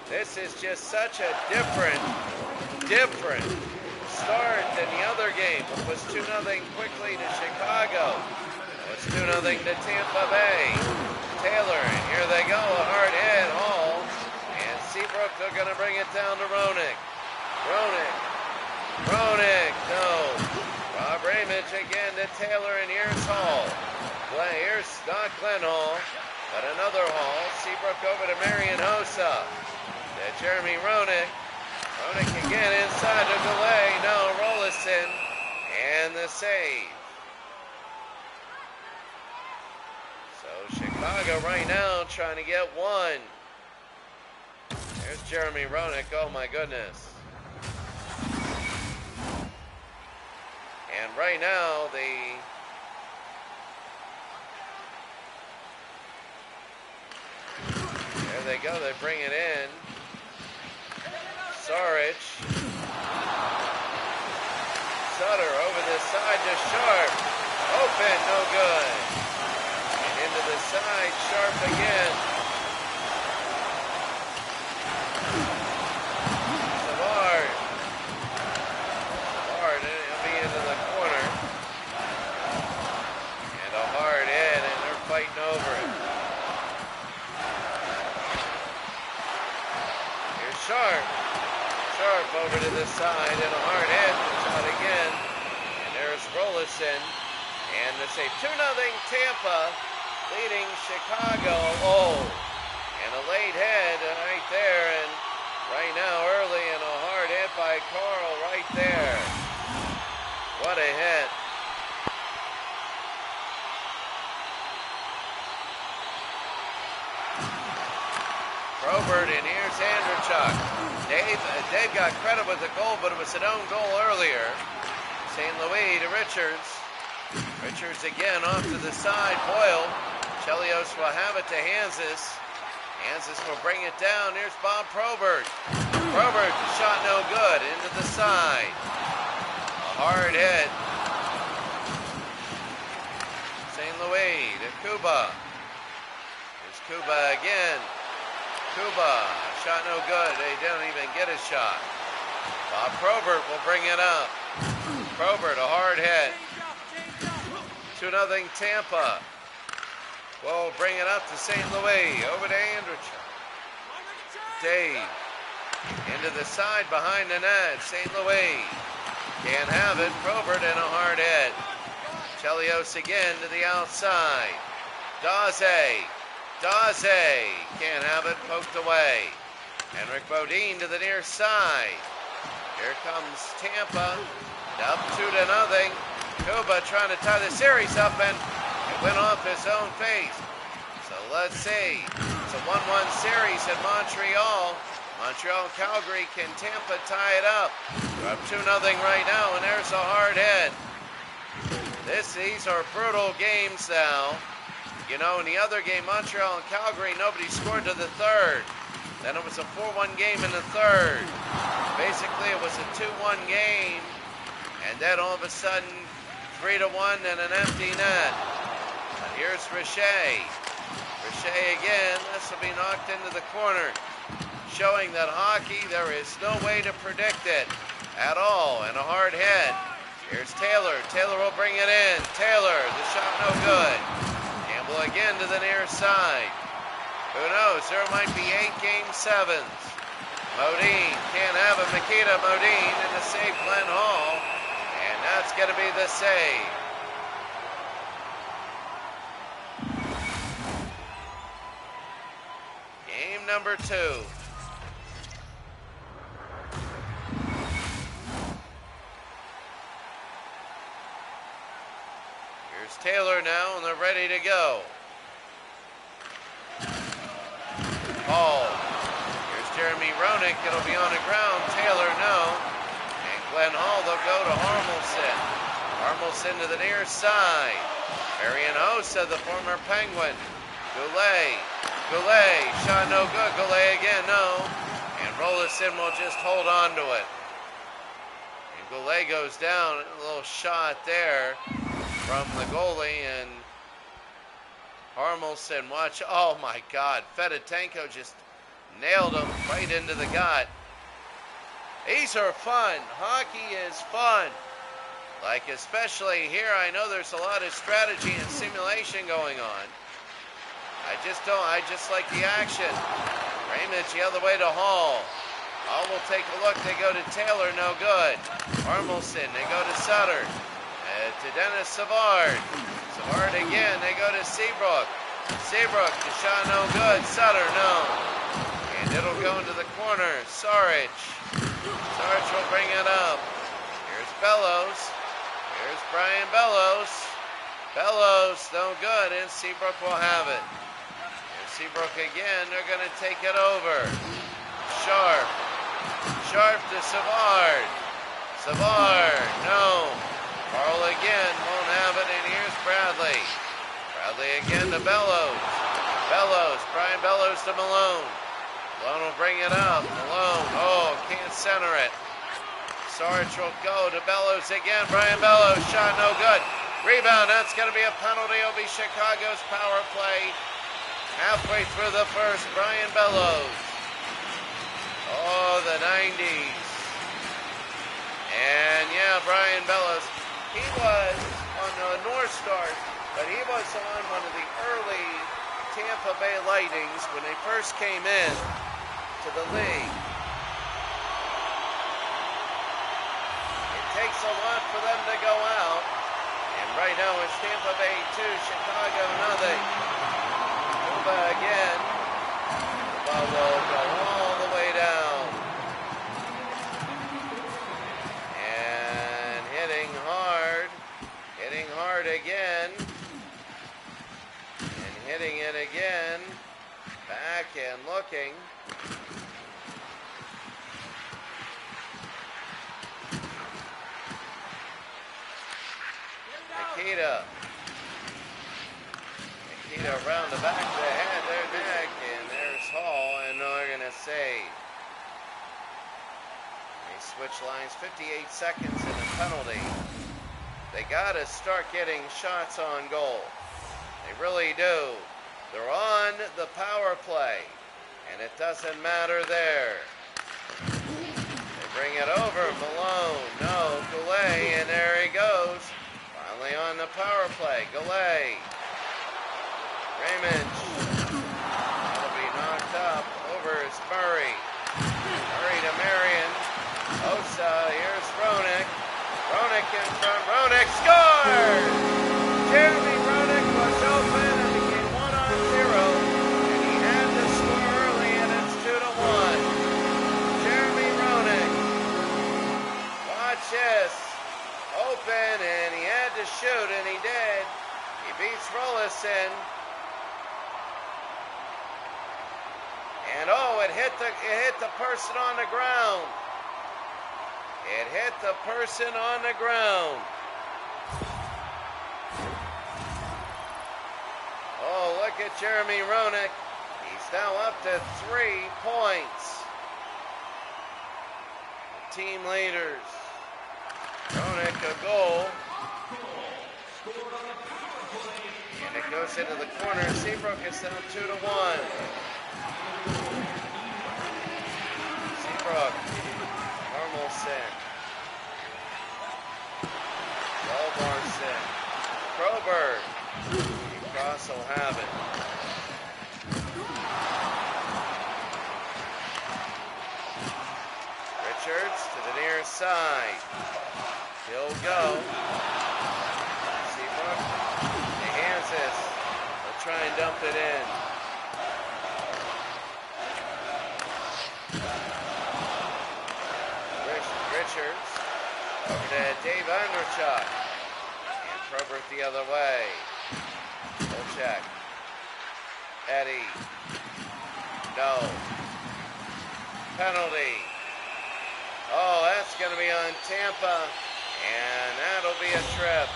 this is just such a different start than the other game. It was 2-0 quickly to Chicago. Now it's 2-0 to Tampa Bay. Taylor, and here they go, a hard hit, Hall. And Seabrook, they're going to bring it down to Roenick. Roenick, no. Rob Ramage again to Taylor, and here's Hall. Here's not Glenn Hall, but another Hall. Seabrook over to Marion Hossa. To Jeremy Roenick. Roenick again inside to delay. No, Rollison. And the save. So Chicago right now trying to get one. There's Jeremy Roenick. Oh my goodness. And right now there they go, they bring it in. Saric. Sutter over the side to Sharp. Open, no good. And into the side, Sharp again. Savard. He'll be into the corner. And a hard hit, and they're fighting over it. Here's Sharp. Sharp over to the side, and a hard hit. Shot again. And there's Rollison. And they say 2-0 Tampa leading Chicago. Oh, and a late hit right there. And right now early, and a hard hit by Carl right there. What a hit. Probert, and here's Andrechuk. Dave got credit with the goal, but it was an own goal earlier. St. Louis to Richards. Richards again off to the side. Boyle. Chelios will have it to Hansis. Hansis will bring it down. Here's Bob Probert. Probert, shot no good. Into the side. A hard hit. St. Louis to Kuba. Here's Kuba again. Kuba, shot no good. They don't even get a shot. Bob Probert will bring it up. Probert, a hard hit. 2-0 Tampa. Will bring it up to St. Louis. Over to Andrechuk. Dave. Into the side behind the net. St. Louis. Can't have it. Probert and a hard hit. Chelios again to the outside. Daze. Can't have it, poked away. Henrik Bodine to the near side. Here comes Tampa, up 2-0. Kuba trying to tie the series up, and it went off his own face. So let's see. It's a 1-1 series in Montreal. Montreal-Calgary, can Tampa tie it up? They're up 2-0 right now, and there's a hard hit. These are brutal games now. You know, in the other game, Montreal and Calgary, nobody scored to the third. Then it was a 4-1 game in the third. Basically, it was a 2-1 game. And then all of a sudden, 3-1 and an empty net. And here's Richer. Richer again. This will be knocked into the corner. Showing that hockey, there is no way to predict it at all. And a hard hit. Here's Taylor. Taylor will bring it in. Taylor, the shot no good. Again to the near side. Who knows? There might be 8 game 7s. Modine can't have it. Mikita Modine in the save, Glenn Hall. And that's going to be the save. Game number 2. Here's Taylor now, and they're ready to go. Hall. Here's Jeremy Roenick. It'll be on the ground. Taylor, no. And Glenn Hall, they'll go to Harmelson. Harmelson to the near side. Marion Hossa, the former Penguin. Goulet, shot no good. Goulet again, no. And Rollison will just hold on to it. And Goulet goes down. A little shot there from the goalie. And Harmelson, watch. Oh my God. Fedotenko just nailed him right into the gut. These are fun. Hockey is fun. Like, especially here, I know there's a lot of strategy and simulation going on. I just like the action. Raymond the other way to Hall. Hall will take a look. They go to Taylor, no good. Harmelson, they go to Sutter. To Dennis Savard. Savard again, they go to Seabrook. Seabrook, the shot no good. Sutter, no. And it'll go into the corner. Sarich. Sarich will bring it up. Here's Bellows. Here's Brian Bellows. Bellows, no good, and Seabrook will have it. Here's Seabrook again. They're going to take it over. Sharp. Sharp to Savard. Savard, no. Carl again, won't have it, and here's Bradley. Bradley again to Bellows. Bellows, Brian Bellows to Malone. Malone will bring it up. Malone, oh, can't center it. Sarge will go to Bellows again. Brian Bellows, shot no good. Rebound, that's going to be a penalty. It'll be Chicago's power play. Halfway through the first, Brian Bellows. Oh, the 90s. And yeah, Brian Bellows. He was on the North Stars, but he was on one of the early Tampa Bay Lightnings when they first came in to the league. It takes a lot for them to go out. And right now it's Tampa Bay 2, Chicago nothing. Cuba again. The ball will go all the way down. And hitting hard again. And hitting it again. Back and looking. Nikita around the back of the head, their neck, and there's Hall, and they're going to save. They switch lines, 58 seconds and a penalty. They got to start getting shots on goal. They really do. They're on the power play, and it doesn't matter there. They bring it over, Malone, no, Goulet, and there he goes. Finally on the power play, Goulet. Raymond. That'll be knocked up. Over is Murray. Murray to Marion. Osa, here's Roenick. Roenick in front. Roenick scores! Jeremy Roenick was open and became 1-0. And he had to score early, and it's 2-1. Jeremy Roenick. Watch this. Open, and he had to shoot, and he did. He beats Rollison. And oh, it hit the person on the ground. It hit the person on the ground. Oh, look at Jeremy Roenick. He's now up to 3 points. Team leaders. Roenick a goal. And it goes into the corner. Seabrook is down 2-1. Seabrook. Harmelson. Walbarson. Kroberg. Cross will have it. Richards to the near side. He'll go. Seabrook. He hands this. They'll try and dump it in. Richards over to Dave Andrechuk. And Probert the other way. Check. Eddie. No. Penalty. Oh, that's going to be on Tampa. And that'll be a trip.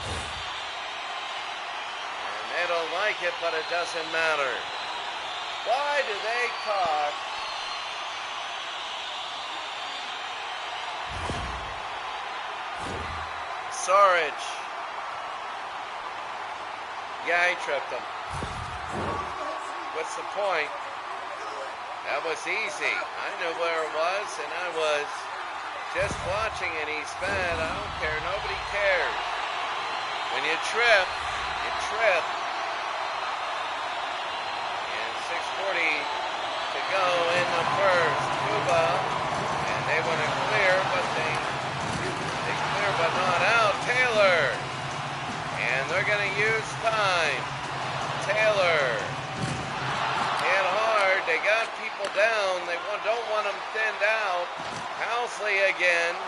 And they don't like it, but it doesn't matter. Why do they talk Sarge. Yeah, he tripped him. What's the point? That was easy. I knew where it was, and I was just watching, and he's bad. I don't care. Nobody cares. When you trip, you trip. And 6:40 to go in the first. Cuba, and they want to clear, but they clear but not out. Taylor, and they're going to use time. Taylor, hit hard. They got people down. They don't want them thinned out. Housley again.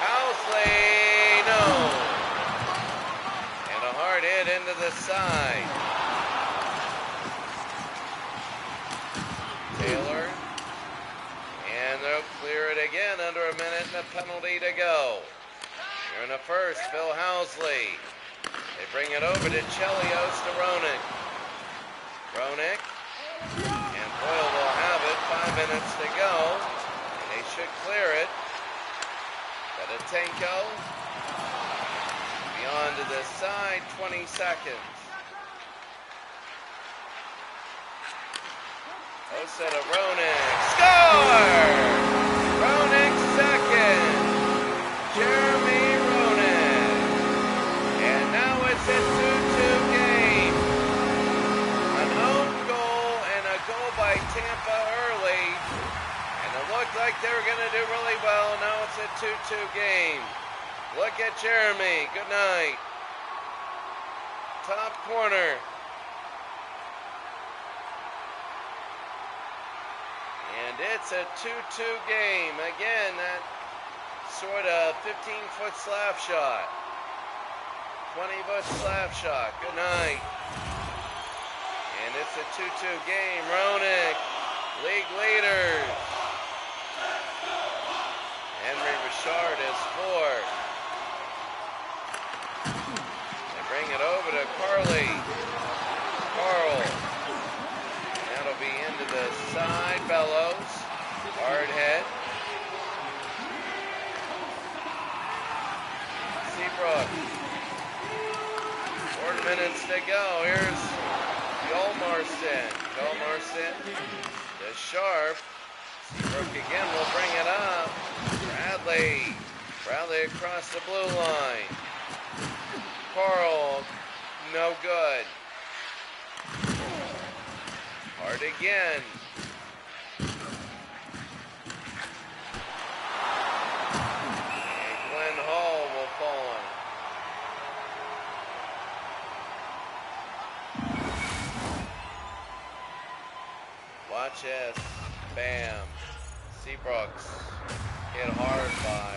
Housley, no. And a hard hit into the side. Taylor. And they'll clear it again under a minute and a penalty to go. Here in the first, Phil Housley. They bring it over to Chelios to Roenick. Roenick. And Boyle will have it. 5 minutes to go. And they should clear it. Bedatenko. Beyond to the side. 20 seconds. Osa to Roenick. Score! Roenick second. Jeremy Roenick. And now it's a 2-2 game. An own goal and a goal by Tampa early. And it looked like they were going to do really well. Now it's a 2-2 game. Look at Jeremy. Good night. Top corner. And it's a 2-2 game. Again, that sort of 15-foot slap shot. 20-foot slap shot. Good night. And it's a 2-2 game. Roenick, league leaders. Henry Richard is fourth. They bring it over to Carly. Carl. That'll be into the side. Bellows. Hard hit. Seabrook. 4 minutes to go. Here's Yolmarsson. Yolmarsson to Sharp. Seabrook again will bring it up. Bradley. Bradley across the blue line. Carl. No good. Hard again. And Glenn Hall will fall on it. Watch this. Bam. Seabrooks hit hard by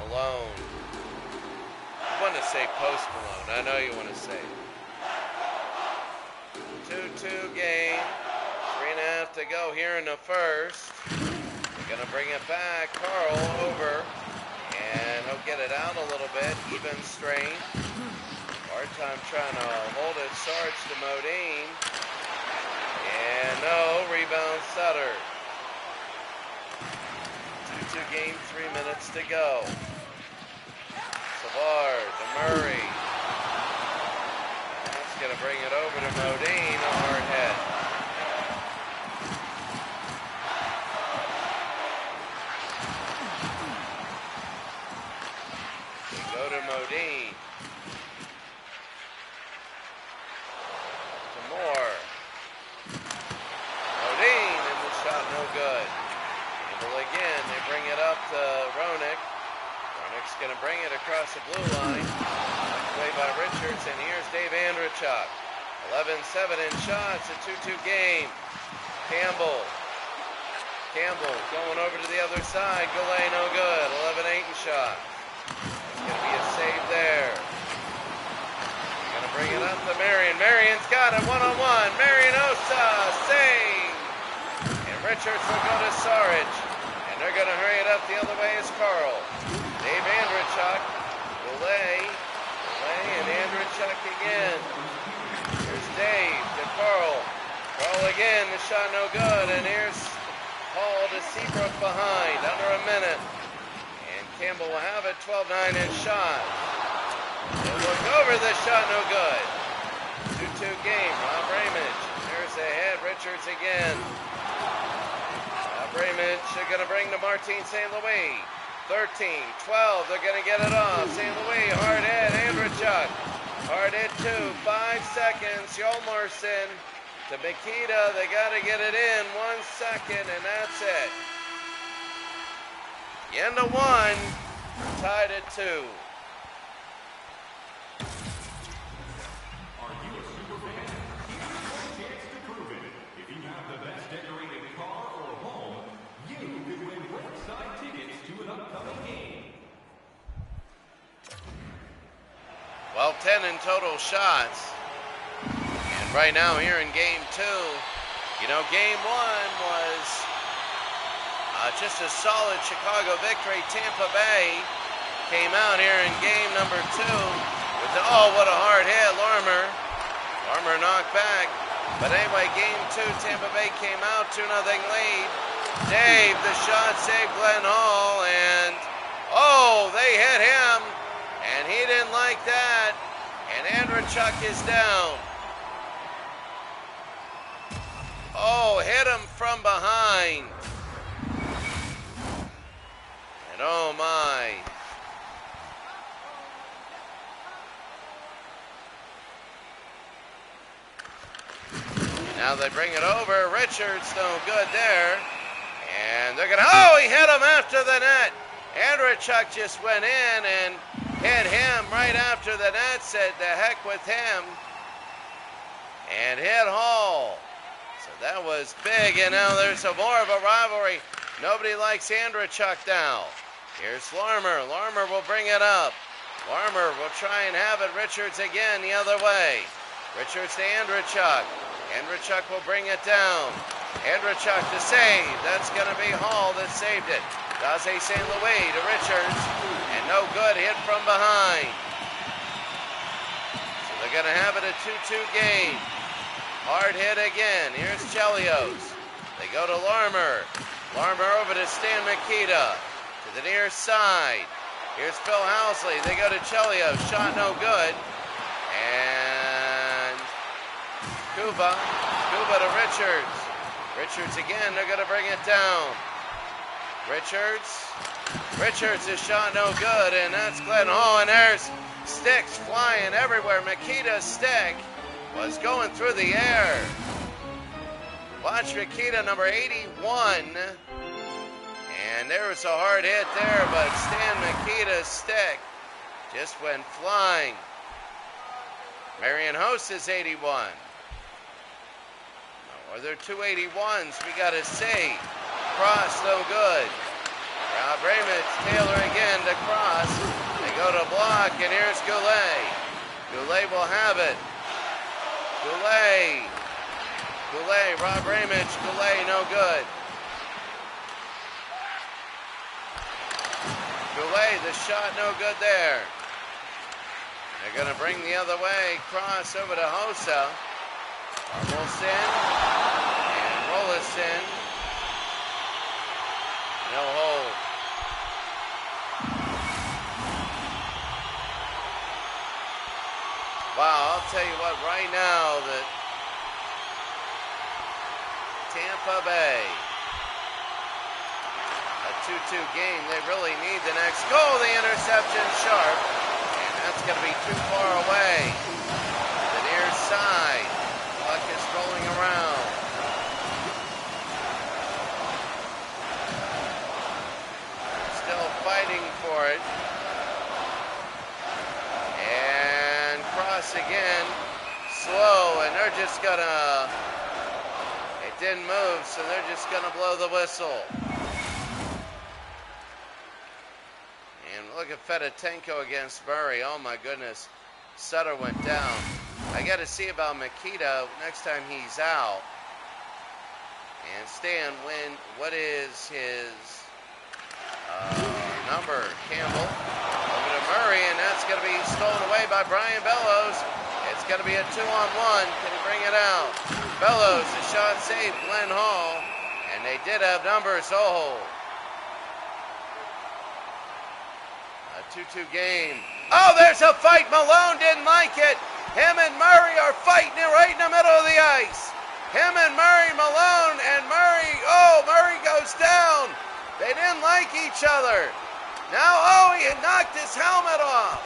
Malone. You want to say Post Malone. I know you want to say it. 2-2 game. 3.5 to go here in the first. They're going to bring it back. Carl over. And he'll get it out a little bit. Even strength. Hard time trying to hold it. Sarge to Modine. And no. Rebound Sutter. 2-2 game. 3 minutes to go. Savard to Murray. Going to bring it over to Modine, a hard hit. We go to Modine. To Moore. Modine, and the shot no good. Handle again, they bring it up to Roenick. Roenick's going to bring it across the blue line. Away by Richards, and here's Dave Andrechuk. 11-7 in shots, a 2-2 game. Campbell going over to the other side. Goulet no good. 11-8 in shots. It's going to be a save there. Going to bring it up to Marion. Marion's got it one-on-one. Marion Osa, save. And Richards will go to Sarge. And they're going to hurry it up the other way as Carl. Dave Andrechuk. Goulet. And Andrechuk again. Here's Dave to Carl. Carl again, the shot no good. And here's Hall to Seabrook behind, under a minute. And Campbell will have it, 12-9 in shot. Look over the shot, no good. 2-2 game. Rob Ramage. There's the head. Richards again. Rob Ramage going to bring to Martin St. Louis. 13, 12. They're going to get it off. St. Louis. Hard hit. Andrechuk. Hard hit 2. 5 seconds. Yolmarson to Mikita. They got to get it in. 1 second, and that's it. The end of 1. Tied at 2. Are you a super fan? Here's your chance to prove it. If you have the best decorated car or home, you could win ringside tickets to an upcoming game. Well, 10 in total shots. And right now here in game 2, you know, game 1 was just a solid Chicago victory. Tampa Bay came out here in game number 2 with the, oh, what a hard hit, Larmer. Larmer knocked back. But anyway, game 2, Tampa Bay came out 2-0 lead. Dave, the shot saved Glenn Hall, and oh, they hit him, and he didn't like that, and Andrechuk is down. Oh, hit him from behind. And oh my. Now they bring it over. Richards no good there. And they're going to, oh, he hit him after the net. Andrechuk just went in and hit him right after the net, said the heck with him. And hit Hall. So that was big, and now there's more of a rivalry. Nobody likes Andrechuk now. Here's Larmer. Larmer will bring it up. Larmer will try and have it. Richards again the other way. Richards to Andrechuk. Andrechuk will bring it down. Andrechuk to save. That's going to be Hall that saved it. Daze St. Louis to Richards. And no good, hit from behind. So they're going to have it a 2-2 game. Hard hit again. Here's Chelios. They go to Larmer. Larmer over to Stan Mikita. To the near side. Here's Phil Housley. They go to Chelios. Shot no good. And Kuba to Richards. Richards again. They're going to bring it down. Richards is shot no good. And that's Glenn Hall. And there's sticks flying everywhere. Mikita's stick was going through the air. Watch Mikita, number 81. And there was a hard hit there, but Stan Mikita's stick just went flying. Marion Host is 81. Are there two 81s? We got to see. Cross, no good. Rob Ramage, Taylor again to Cross. They go to block, and here's Goulet. Goulet will have it. Goulet, Rob Ramage, Goulet, no good. Goulet, the shot, no good there. They're going to bring the other way. Cross over to Hossa. Wilson and Rollison. No hold. Wow, I'll tell you what, right now that Tampa Bay, a 2-2 game, they really need the next goal. The interception sharp, and that's going to be too far away. The near side, puck is rolling around. Still fighting for it. And Cross again, slow, and they're just gonna, it didn't move, so they're just gonna blow the whistle. And look at Fedotenko against Murray. Oh my goodness, Sutter went down. I got to see about Mikita next time he's out. And Stan, what is his number? Campbell over to Murray, and that's going to be stolen away by Brian Bellows. It's going to be a 2-on-1. Can he bring it out? Bellows, the shot saved Glenn Hall, and they did have numbers. Oh, a 2-2 game. Oh, there's a fight. Malone didn't like it. Him and Murray are fighting right in the middle of the ice. Him and Murray, Malone, and Murray. Oh, Murray goes down. They didn't like each other. Now, he had knocked his helmet off.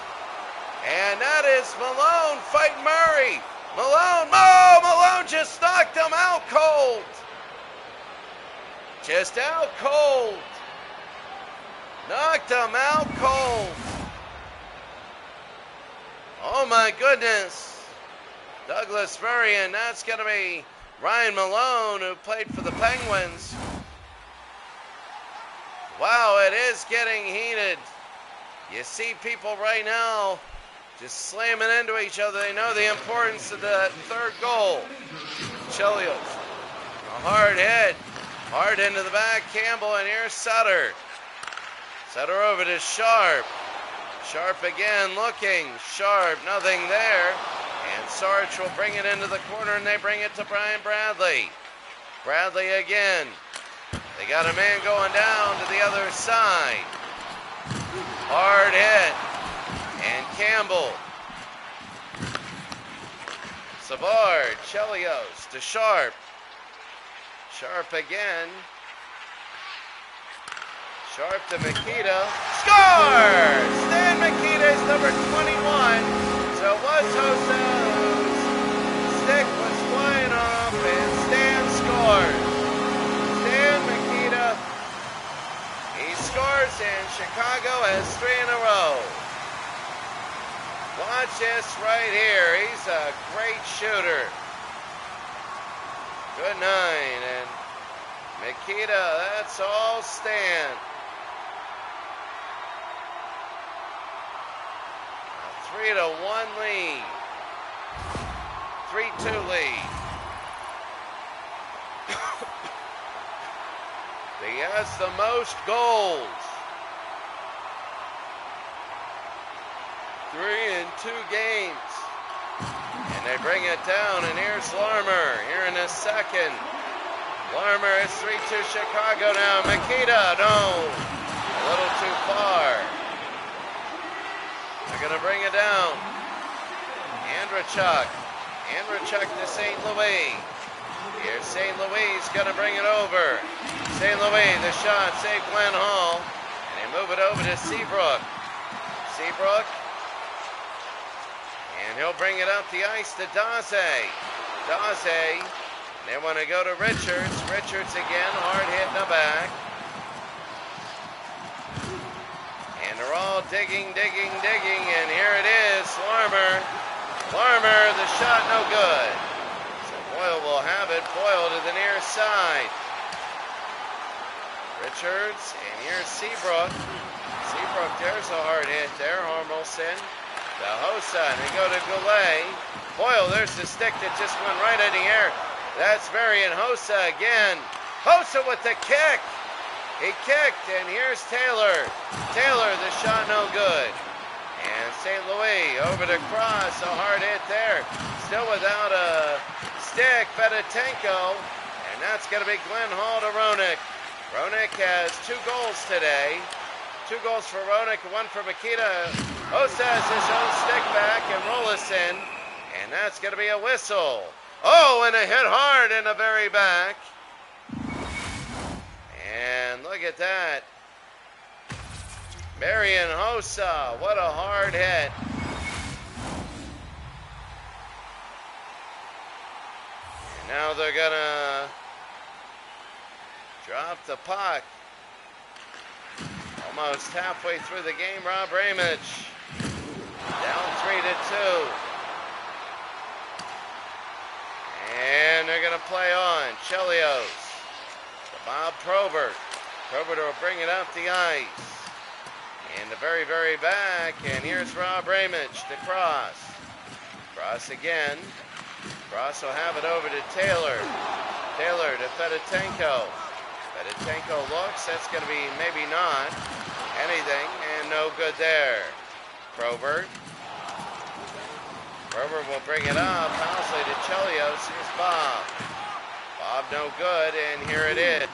And that is Malone fighting Murray. Malone just knocked him out cold. Just out cold. Knocked him out cold. Oh my goodness. Douglas Murray, and that's going to be Ryan Malone, who played for the Penguins. Wow, it is getting heated. You see people right now just slamming into each other. They know the importance of the third goal. Chelios, a hard hit. Hard into the back, Campbell, and here's Sutter. Sutter over to Sharp. Sharp again looking. Sharp, nothing there. And Sarge will bring it into the corner, and they bring it to Brian Bradley. Bradley again. They got a man going down to the other side. Hard hit. And Campbell. Savard, Chelios to Sharp. Sharp again. Sharp to Mikita. Scores! Stan Mikita is number 21. So it was Hossa whose stick was flying off, and Stan scores. Stan Mikita, he scores, and Chicago has 3 in a row. Watch this right here. He's a great shooter. Good night, and Mikita, that's all Stan. A 3-1 lead. 3-2 lead. He has the most goals. 3 in 2 games. And they bring it down, and here's Larmer here in a second. Larmer is 3-2 Chicago now. Mikita, no, a little too far. They're going to bring it down. Andrechuk to St. Louis. Here's St. Louis, going to bring it over. St. Louis, the shot, save Glenn Hall. And they move it over to Seabrook. Seabrook. And he'll bring it up the ice to Daze. Daze. They want to go to Richards. Richards again, hard hit in the back. And they're all digging, and here it is, Larmer. Larmer, the shot no good. So Boyle will have it. Boyle to the near side. Richards, and here's Seabrook. Seabrook, there's a hard hit there. Harmelson. To Hossa, and they go to Goulet. Boyle, there's the stick that just went right in the air. That's Marian Hossa again. Hossa with the kick. He kicked, and here's Taylor. Taylor, the shot no good. And St. Louis over to Cross, a hard hit there. Still without a stick, Fedotenko. And that's going to be Glenn Hall to Roenick. Roenick has 2 goals today. 2 goals for Roenick, 1 for Mikita. Hossa has his own stick back, and Rollison. And that's going to be a whistle. Oh, and a hit hard in the very back. And look at that. Marian Hossa, what a hard hit. And now they're going to drop the puck. Almost halfway through the game, Rob Ramage. Down 3-2. And they're going to play on. Chelios to Bob Probert. Probert will bring it up the ice. In the very, very back. And here's Rob Ramage to Cross. Cross again. Cross will have it over to Taylor. Taylor to Fedotenko. Fedotenko looks. That's going to be maybe not anything. And no good there. Probert. Probert will bring it up. Housley to Chelios. Here's Bob. Bob no good. And here it is.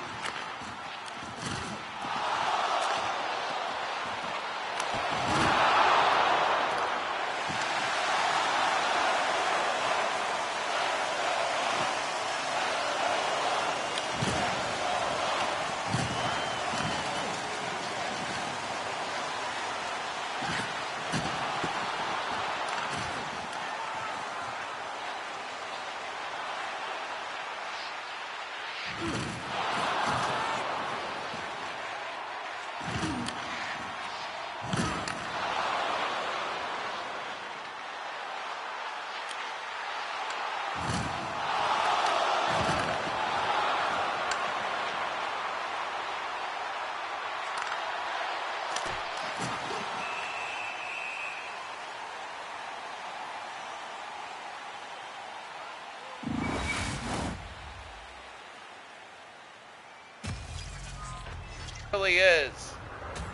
really is.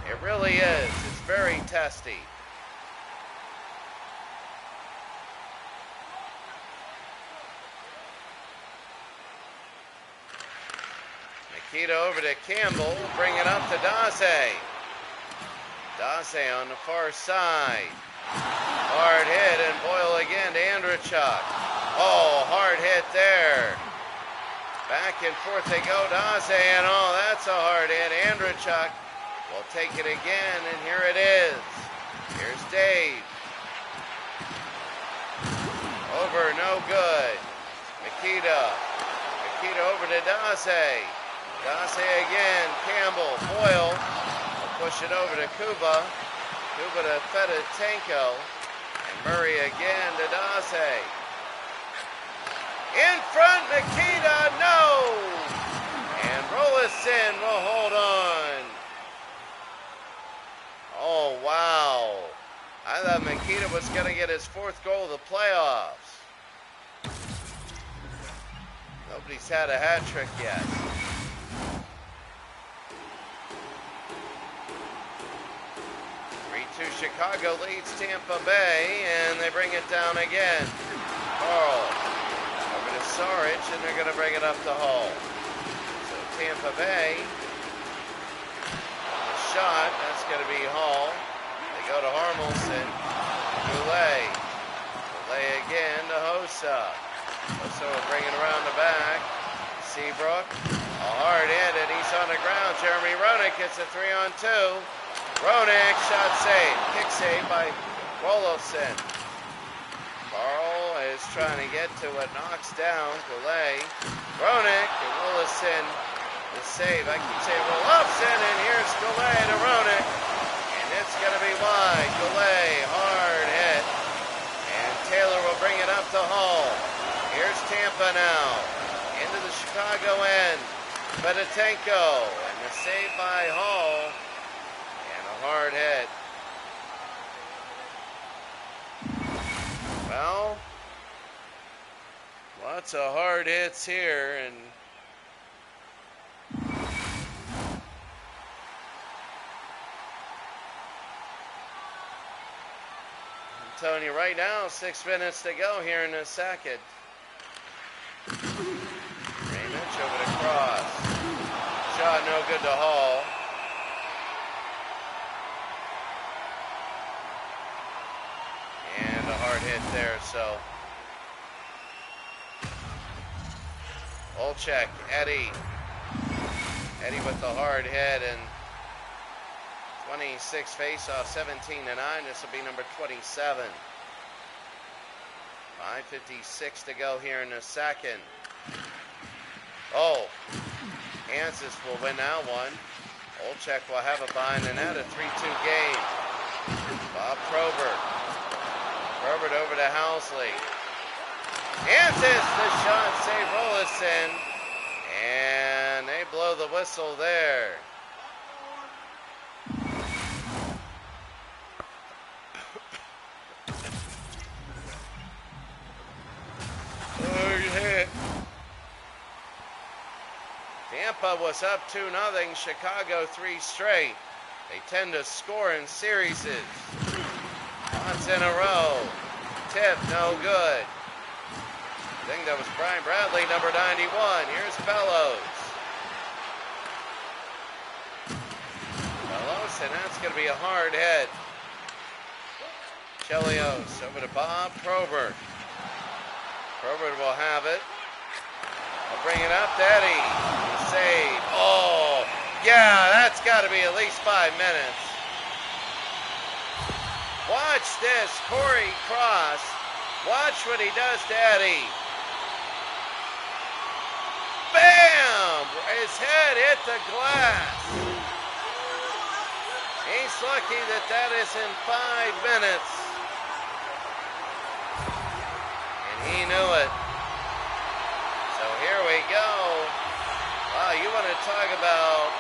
It really is. It's very testy. Nikita over to Campbell, bring it up to Daze. Daze on the far side. Hard hit, and Boyle again to Andrechuk. Oh, hard hit there. Back and forth they go, Daze, and oh, that's a hard hit. Andrechuk will take it again, and here it is. Here's Dave. Over, no good. Nikita over to Daze. Daze again, Campbell, Boyle. Push it over to Kuba. Kuba to Fedotenko. And Murray again to Daze. In front, Nikita, no! And Rolison will hold on. Oh, wow. I thought Nikita was going to get his 4th goal of the playoffs. Nobody's had a hat trick yet. 3-2 Chicago leads Tampa Bay, and they bring it down again. Carl over to Saric, and they're going to bring it up to Hall. So Tampa Bay, a shot, that's going to be Hall. They go to Harmelson, Goulet again to Hossa. Hossa will bring it around the back. Seabrook, a hard hit, and he's on the ground. Jeremy Roenick gets a 3-on-2. Roenick, shot save. Kick save by Rolofsson. Carl is trying to get to it, knocks down Goulet. Roenick to Rolofsson. The save, I keep saying Rolofsson, and here's Goulet to Roenick. And it's going to be wide. Goulet, hard hit. And Taylor will bring it up to Hall. Here's Tampa now. Into the Chicago end. Fedotenko. And the save by Hall. And a hard hit. Well, lots of hard hits here. And I'm telling you right now, 6 minutes to go here in the second. Raymond over to Cross. Shot no good to Hall. And a hard hit there, so. Olchek, Eddie with the hard hit, and 26 face-off, 17-9. This will be number 27. 5:56 to go here in the second. Oh, Hansis will win that one. Olchek will have it behind the net, a 3-2 game. Bob Probert over to Housley. Hansis, the shot, save Rolison. And they blow the whistle there. Tampa was up 2-0, Chicago 3 straight. They tend to score in series. Lots in a row. Tip, no good. I think that was Brian Bradley, number 91. Here's Bellows. And that's going to be a hard hit. Chelios over to Bob Probert. Probert will have it. I'll bring it up to Eddie. Save. Oh, yeah, that's got to be at least 5 minutes. Watch this, Corey Cross. Watch what he does to Eddie. Bam! His head hit the glass. He's lucky that that is in 5 minutes. And he knew it. So here we go. Wow, you want to talk about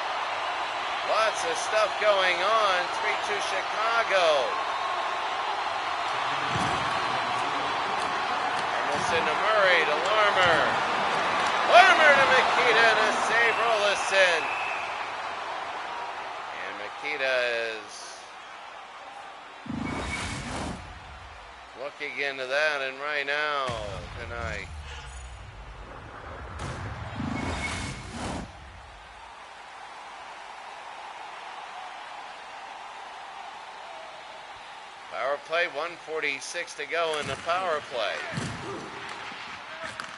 lots of stuff going on. 3-2 Chicago. Harmelson to Murray to Larmer. Larmer to Mikita to save Rolison. Makita is looking into that, and right now, tonight. Power play, 1:46 to go in the power play.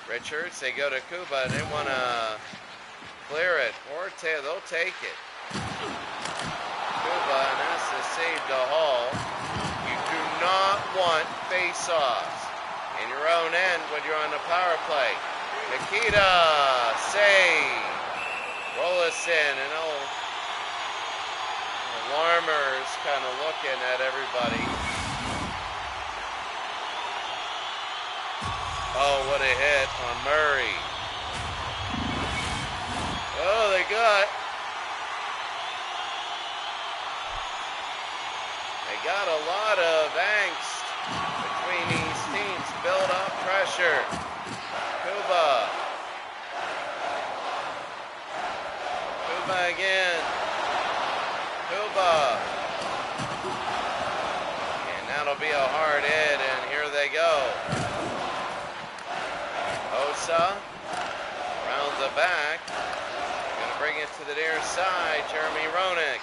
Richards, they go to Cuba, they want to clear it. Or they'll take it. Cuba, and that's to save the Hall. You do not want face-offs in your own end when you're on the power play. Makita, save. Roll us in, and Larmer's kind of looking at everybody. Oh, what a hit on Murray. Oh, they got a lot of angst between these teams. Build up pressure. Cuba again. Cuba. And that'll be a hard hit, and here they go. Osa around the back. Gonna bring it to the near side. Jeremy Roenick.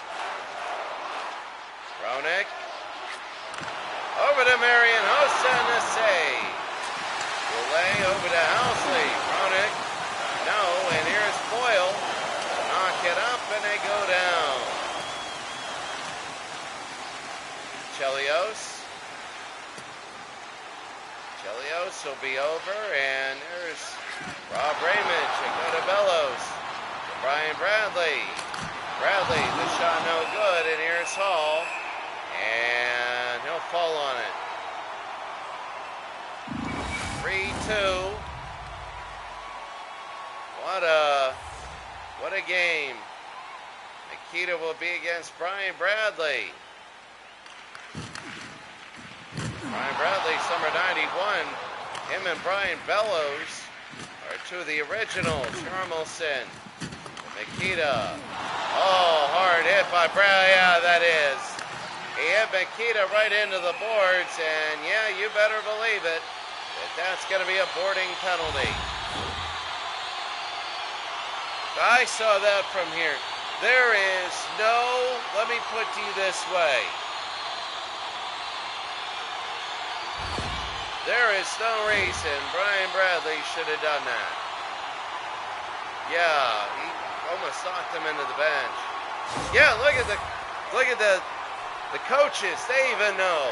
Over to Marion Hossa and the save. Goulet over to Housley. Roenick. No, and here's Boyle. Knock it up and they go down. Chelios will be over, and there's Rob Raymond. Go to Bellows. To Brian Bradley. The shot no good, and here's Hall. And he'll fall on it. 3-2. What a game. Makita will be against Brian Bradley. Brian Bradley, summer 91. Him and Brian Bellows are two of the originals. Charmelson, Makita. Oh, hard hit by Bradley. Yeah, that is. He hit Makita right into the boards, and yeah, you better believe it, that's going to be a boarding penalty. I saw that from here. There is no, let me put to you this way. There is no reason Brian Bradley should have done that. Yeah, he almost knocked him into the bench. Yeah, look at the coaches. They even know.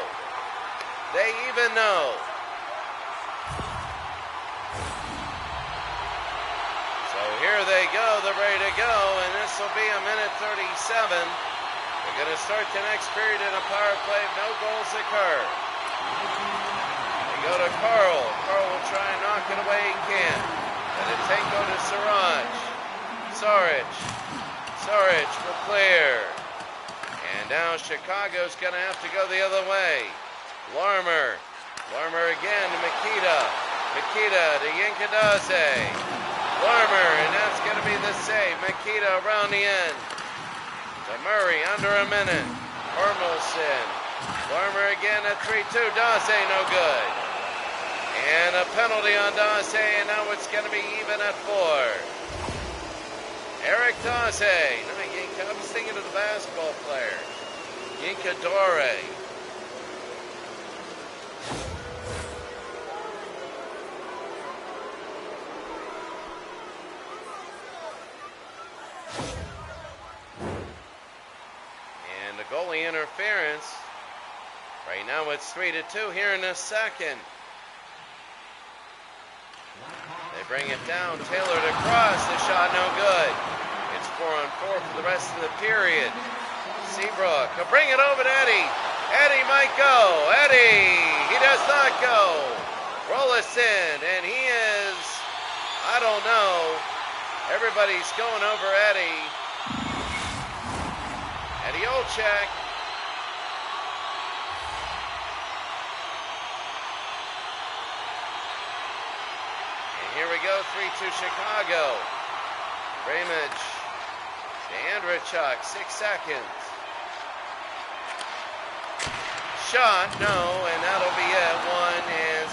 So here they go. They're ready to go, and this will be a minute 37. We're going to start the next period in a power play. No goals occur. Go to Carl. Carl will try and knock it away. He can't. And a tango to Siraj. Saric will clear. And now Chicago's going to have to go the other way. Larmer again to Makita. Makita to Yinkadaze. Larmer, and that's going to be the save. Makita around the end. To Murray, under a minute. Hermelson. Larmer again at 3-2. Daze, no good. And a penalty on Daze, and now it's going to be even at 4. Eric Daze. No, Yinka, I was thinking of the basketball player. Yinka Dore. And the goalie interference. Right now it's 3-2 here in the second. They bring it down. Taylor to cross. The shot no good. It's 4-on-4 for the rest of the period. Seabrook will bring it over to Eddie. Eddie might go. Eddie. He does not go. Rollison. And he is, I don't know. Everybody's going over Eddie. Eddie Olczyk. Here we go, 3-2 Chicago. Ramage to Andrechuk, 6 seconds. shot, no, and that'll be it,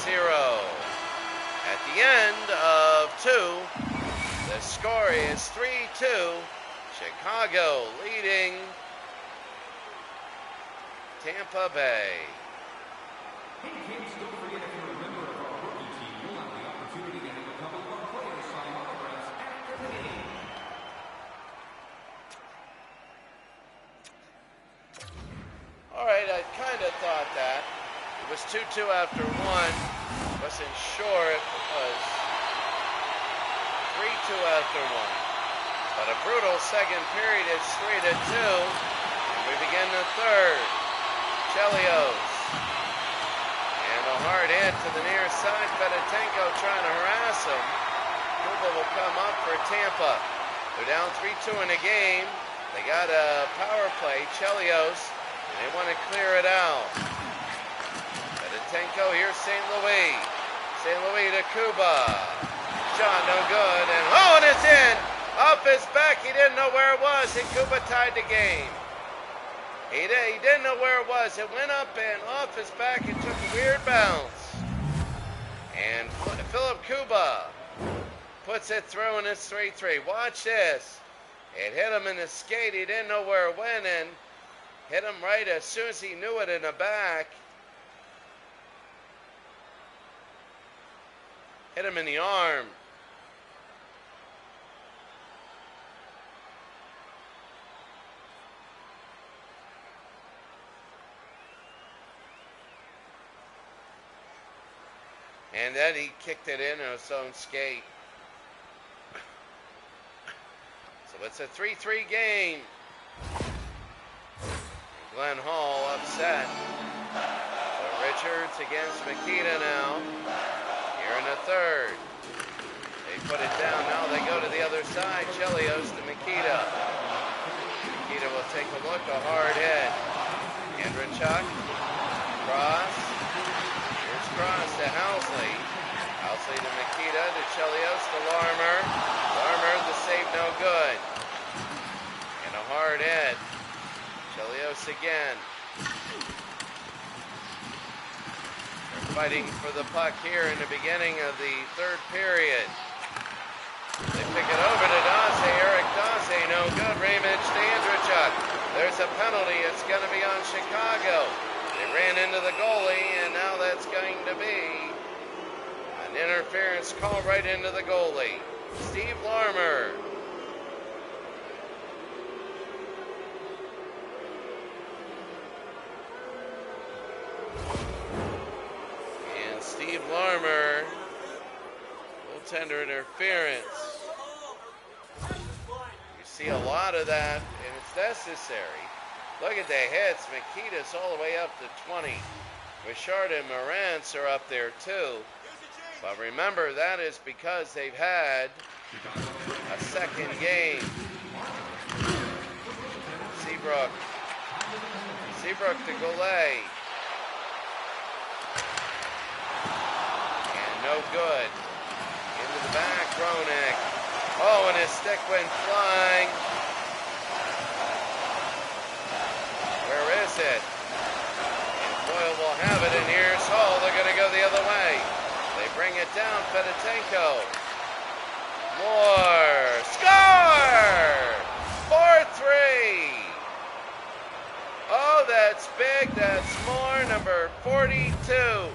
1-0. At the end of 2, the score is 3-2. Chicago leading Tampa Bay. Hey kids, don't forget if you're a member of our rookie team, you'll have the opportunity to have a couple of our players sign autographs after the game. All right, I kind of thought that. It was 2-2 after 1. Wasn't sure if it was 3-2 after 1. But a brutal second period. It's 3-2. And we begin the third. Chelios. And a hard hit to the near side. Fedotenko trying to harass him. Kuba will come up for Tampa. They're down 3-2 in the game. They got a power play. Chelios. And they want to clear it out. Fedotenko, here's St. Louis. St. Louis to Kuba. Shot no good. And it's in. Off his back. He didn't know where it was. And Kuba tied the game. He didn't know where it was. It went up and off his back and took a weird bounce. And Philip Kuba puts it through, and it's 3-3. Watch this. It hit him in the skate. He didn't know where it went, and hit him right as soon as he knew it in the back. Hit him in the arm. And then he kicked it in his own skate. So it's a 3-3 game. Glenn Hall upset. So Richards against Makita now. Here in the third. They put it down. Now they go to the other side. Chelios to Makita. Makita will take a look. A hard hit. Andrechuk. Cross. Here's Cross to Housley. Housley to Makita, to Chelios, to Larmer. Larmer, the save no good. And a hard hit. Chelios again. They're fighting for the puck here in the beginning of the third period. They pick it over to Daze. Eric Daze, no good. Ramage to Andrechuk. There's a penalty. It's going to be on Chicago. They ran into the goalie, and now that's going to be an interference call right into the goalie. Steve Larmer. And Steve Larmer, goaltender interference. You see a lot of that, and it's necessary. Look at the hits. Makita's all the way up to 20. Richard and Morantz are up there too. But remember, that is because they've had a second game. Seabrook. Seabrook to Goulet. And no good. Into the back, Roenick. Oh, and his stick went flying. Where is it? And Boyle will have it, and here's Hull. They're going to go the other way. They bring it down. Fedotenko. More. Score! 4-3. Oh, that's big. That's Moore, number 42.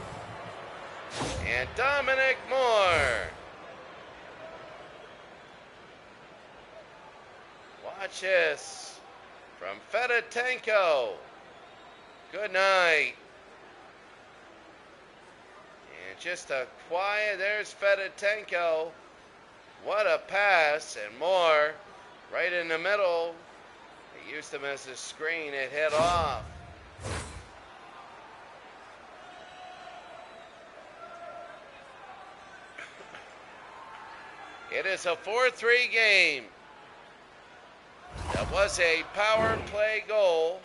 And Dominic Moore. Watch this. From Fedotenko. Good night. And just a quiet, there's Fedotenko. What a pass, and Moore right in the middle. They used him as a screen. It hit off. It is a 4-3 game. That was a power play goal.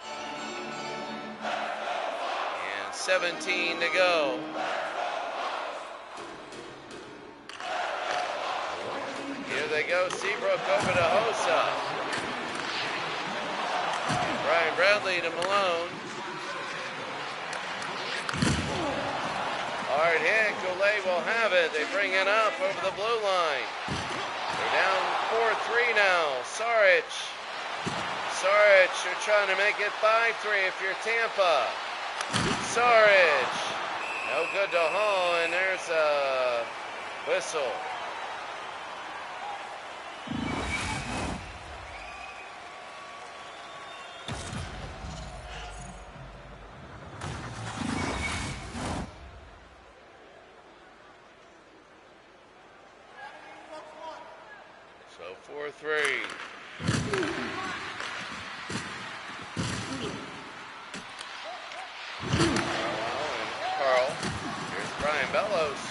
And 17 to go. Here they go. Seabrook over to Hossa. Brian Bradley to Malone. Hard hit. Goulet will have it. They bring it up over the blue line. They're down 4-3 now. Saric, you're trying to make it 5-3 if you're Tampa. Saric, no good to Hall, and there's a whistle. So 4-3. Carl. Here's Brian Bellows.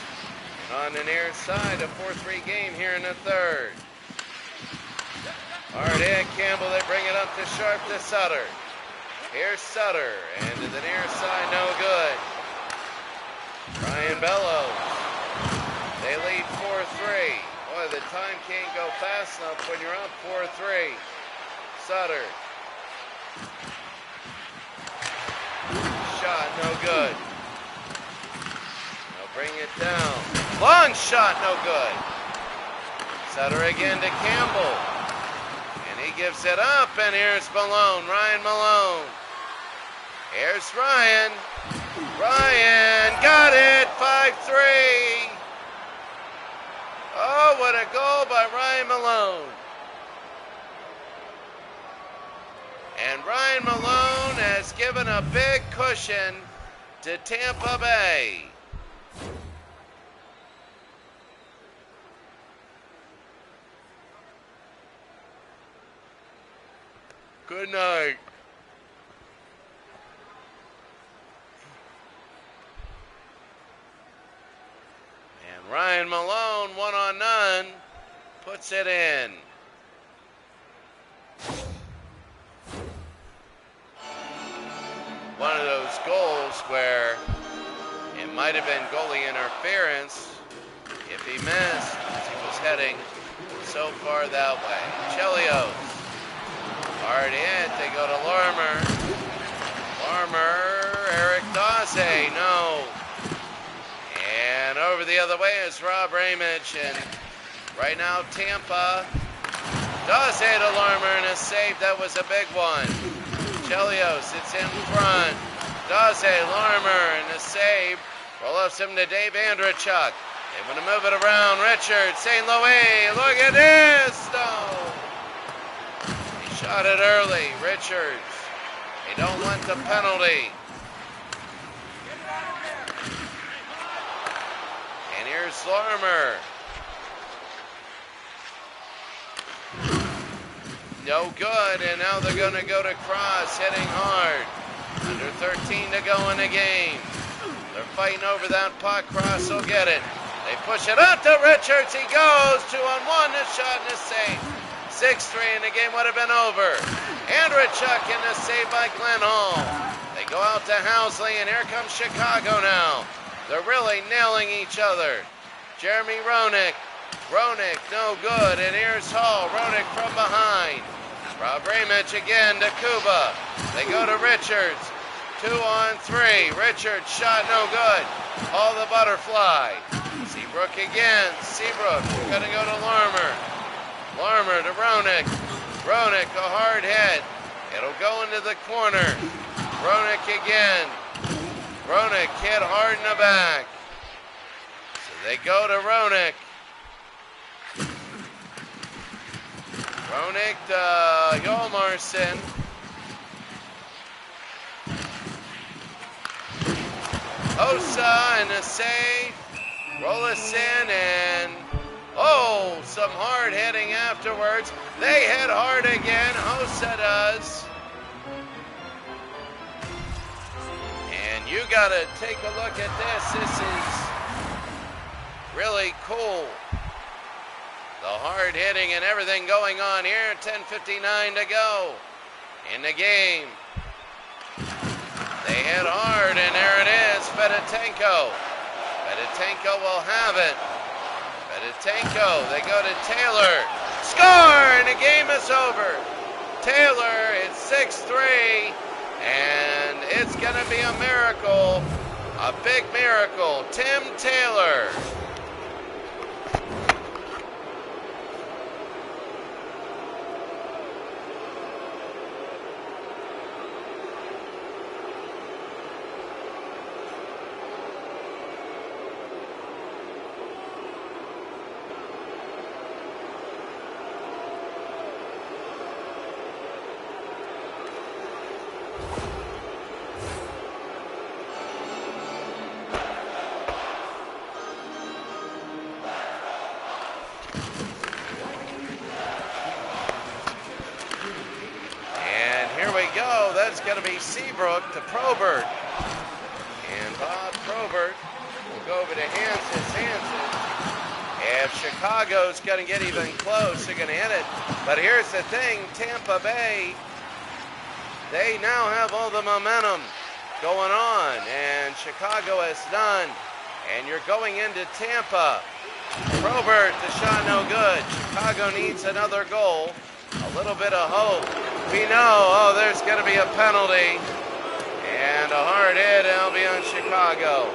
And on the near side, a 4-3 game here in the third. Hard hit, Campbell, they bring it up to Sharp to Sutter. Here's Sutter, and to the near side, no good. Brian Bellows. They lead 4-3. Boy, the time can't go fast enough when you're up 4-3. Sutter. Shot, no good. They'll bring it down. Long shot, no good. Sutter again to Campbell. And he gives it up, and here's Malone, Ryan Malone. Here's Ryan. Ryan got it, 5-3. Oh, what a goal by Ryan Malone. And Ryan Malone has given a big cushion to Tampa Bay. Good night. And Ryan Malone, 1-on-none, puts it in. One of those goals where it might have been goalie interference if he missed, as he was heading so far that way. Chelios. Hard hit, they go to Larmer. Larmer, Eric Daze, no. And over the other way is Rob Ramage, and right now Tampa. Daze to Larmer, and a save, that was a big one. Chelios, it's in front. Daze, Larmer, and a save. Roll-offs him to Dave Andrechuk. They want to move it around. Richard, St. Louis, look at this! No! Shot it early, Richards. They don't want the penalty. And here's Larmer. No good, and now they're going to go to Cross, hitting hard. Under 13 to go in the game. They're fighting over that puck. Cross will get it. They push it out to Richards. He goes 2-on-1. The shot and a save. 6-3, and the game would have been over. Andrechuk in the save by Glenn Hall. They go out to Housley, and here comes Chicago now. They're really nailing each other. Jeremy Roenick. Roenick, no good, and here's Hall. Roenick from behind. Rob Ramage again to Kuba. They go to Richards. 2-on-3. Richards, shot no good. Hall the butterfly. Seabrook again. Seabrook, gonna go to Larmer. Larmer to Roenick. Roenick, a hard hit. It'll go into the corner. Roenick again. Roenick hit hard in the back. So they go to Roenick. Roenick to Hjalmarsson. Osa and a save. Rollison and oh, some hard hitting afterwards. They hit hard again. Osa does. And you got to take a look at this. This is really cool. The hard hitting and everything going on here. 10:59 to go in the game. They hit hard, and there it is. Fedotenko. Fedotenko will have it. Fedotenko, they go to Taylor. Score, and the game is over. Taylor, it's 6-3, and it's going to be a miracle A big miracle, Tim Taylor. Go. That's going to be Seabrook to Probert. And Bob Probert will go over to Hansen. If Chicago's going to get even close, they're going to hit it. But here's the thing, Tampa Bay, they now have all the momentum going on. And Chicago has none. And you're going into Tampa. Probert, the shot no good. Chicago needs another goal. A little bit of hope. We know, there's going to be a penalty. And a hard hit, and it'll be on Chicago.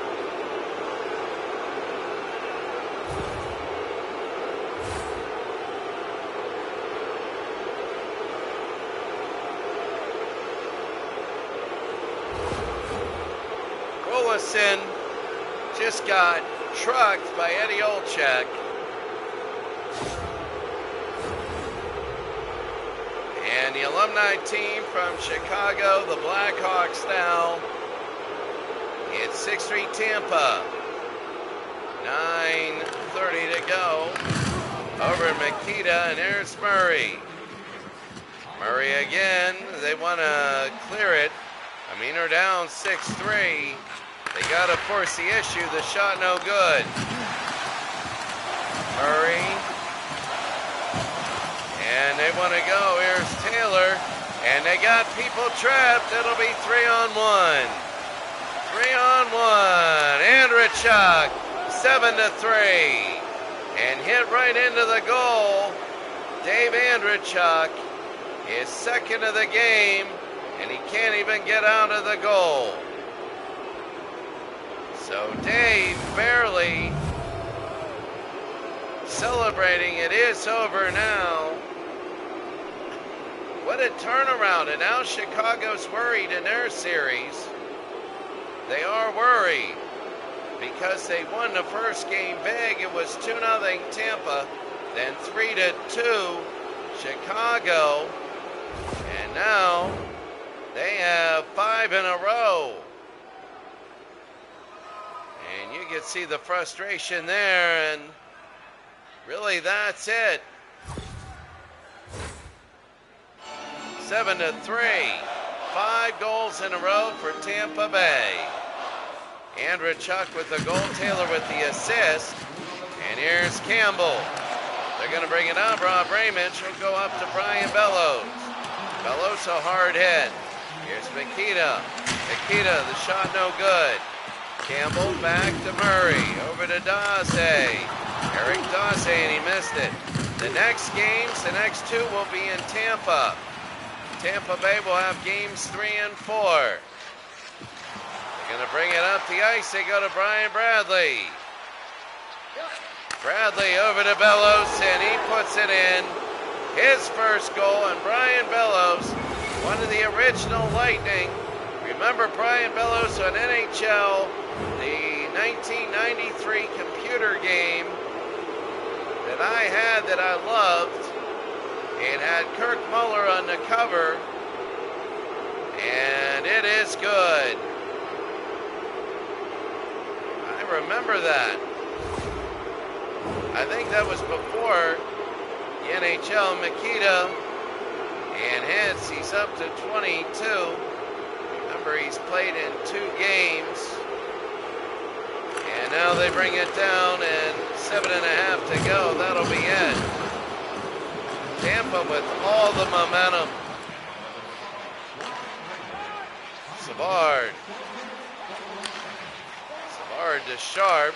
Willison just got trucked by Eddie Olczyk. And the alumni team from Chicago, the Blackhawks now. It's 6-3 Tampa. 9:30 to go. Over Makita, and there's Murray. Murray again. They want to clear it. I mean, they're down 6-3. They got to force the issue. The shot no good. Murray. And they want to go. Here's Taylor. And they got people trapped. It'll be 3-on-1. 3-on-1. Andrechuk, 7-3. And hit right into the goal. Dave Andrechuk is second of the game. And he can't even get out of the goal. So Dave barely celebrating. It is over now. What a turnaround. And now Chicago's worried in their series. They are worried because they won the first game big. It was 2-0 Tampa, then 3-2 Chicago. And now they have 5 in a row. And you can see the frustration there, and really that's it. 7-3. 5 goals in a row for Tampa Bay. Andrechuk with the goal, Taylor with the assist. And here's Campbell. They're going to bring it up. Rob Ramage will go up to Brian Bellows. Bellows a hard hit. Here's Makita. Makita, the shot no good. Campbell back to Murray. Over to Dase. Eric Dase, and he missed it. The next games, the next 2 will be in Tampa. Tampa Bay will have games 3 and 4. They're going to bring it up the ice. They go to Brian Bradley. Bradley over to Bellows, and he puts it in. His first goal, and Brian Bellows, one of the original Lightning. Remember Brian Bellows on NHL, the 1993 computer game that I had that I loved. It had Kirk Muller on the cover, and it is good. I remember that. I think that was before the NHL. Makita and hits. He's up to 22. Remember, he's played in 2 games. And now they bring it down, and 7.5 to go. That'll be it. Tampa with all the momentum. Savard. Savard to Sharp.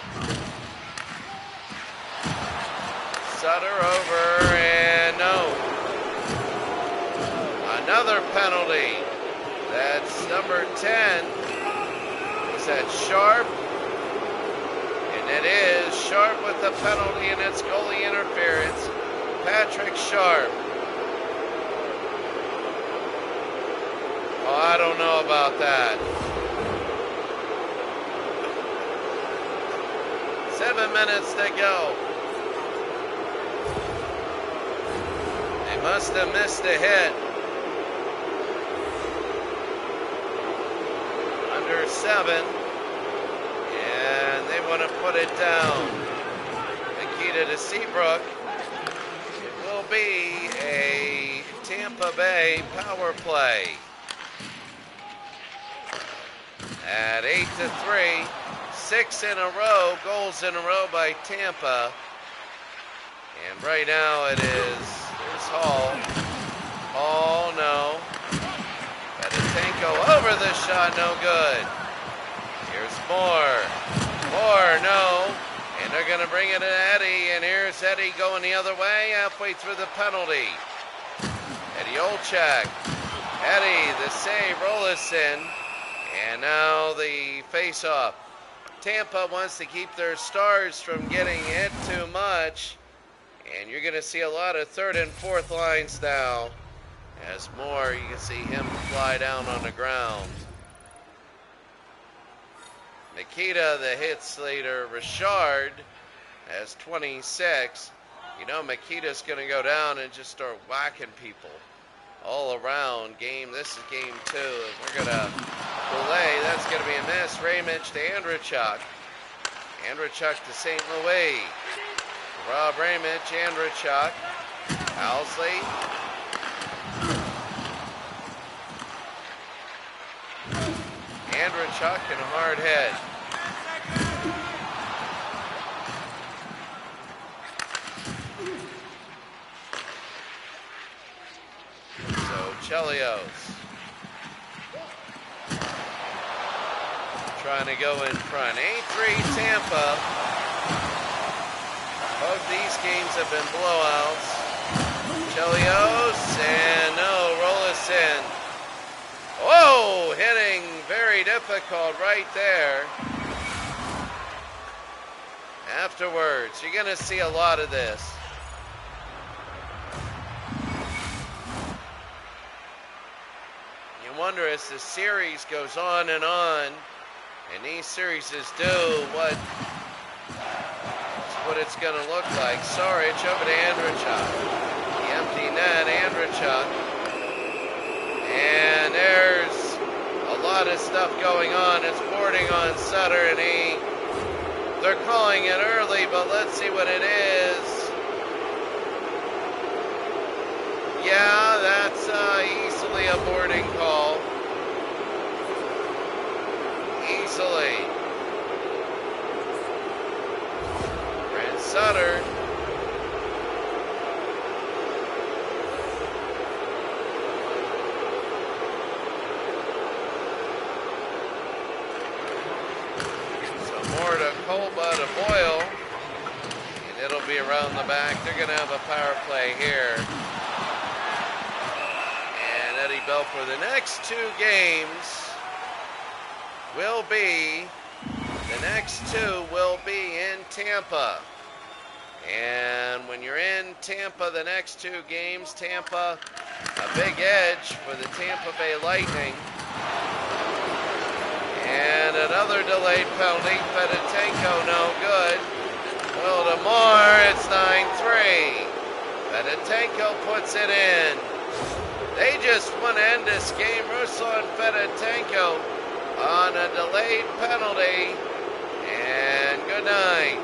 Sutter over, and no. Another penalty. That's number 10. that Sharp? And it is Sharp with the penalty, and it's goalie interference. Patrick Sharp. Oh, I don't know about that. 7 minutes to go. They must have missed a hit. Under 7. And they want to put it down. Nikita to Seabrook. It will be a Tampa Bay power play. At 8-3. 6 in a row, goals in a row by Tampa. And right now it is, there's Hall. Hall, no. Fedotenko over the shot, no good. Here's Moore. Moore, no. And they're going to bring it to Eddie, and here's Eddie going the other way, halfway through the penalty. Eddie Olchak. Eddie, the save, Rollison. And now the face-off. Tampa wants to keep their stars from getting hit too much. And you're going to see a lot of third and fourth lines now. As Moore, you can see him fly down on the ground. Nikita, the hits leader. Richard has 26. You know, Nikita's going to go down and just start whacking people all around. This is game 2. We're going to delay. That's going to be a miss. Ramage to Andrechuk. Andrechuk to St. Louis. Rob Ramage, Andrechuk. Housley. Andrechuk and a hard hit. So Chelios trying to go in front. 8-3 Tampa. Both these games have been blowouts. Chelios and no, Rollison. Whoa, hitting very difficult right there. Afterwards, you're going to see a lot of this. You wonder as the series goes on, and these series do what it's going to look like. Sarich over to Andrechuk. The empty net, Andrechuk. And there's a lot of stuff going on. It's boarding on Sutter, and they're calling it early, but let's see what it is. Yeah, that's easily a boarding call. Easily. Brent Sutter. Colba to Boyle, and it'll be around the back. They're going to have a power play here. And Eddie Belfour, the next 2 games will be, in Tampa. And when you're in Tampa, the next 2 games, Tampa, a big edge for the Tampa Bay Lightning. And another delayed penalty. Fedotenko, no good. Will to Moore, it's 9-3. Fedotenko puts it in. They just want to end this game. Russo and Fedotenko on a delayed penalty. And good night.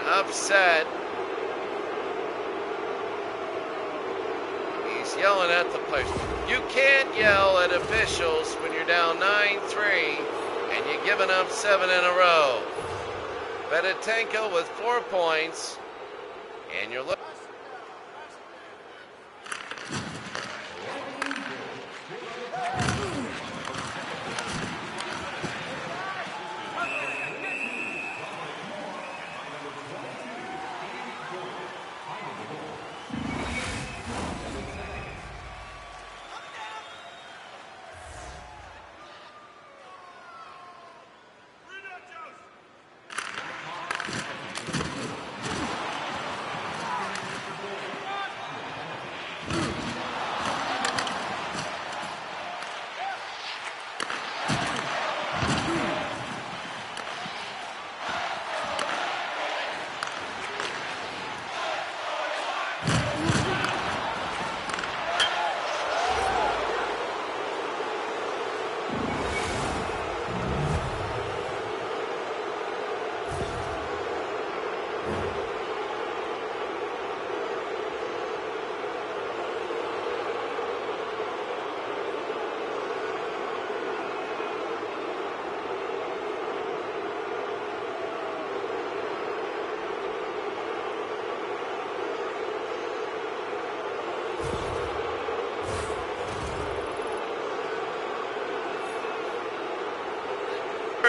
Upset. He's yelling at the players. You can't yell at officials when you're down 9-3 and you're giving up 7 in a row. Fedotenko with 4 points, and you're looking.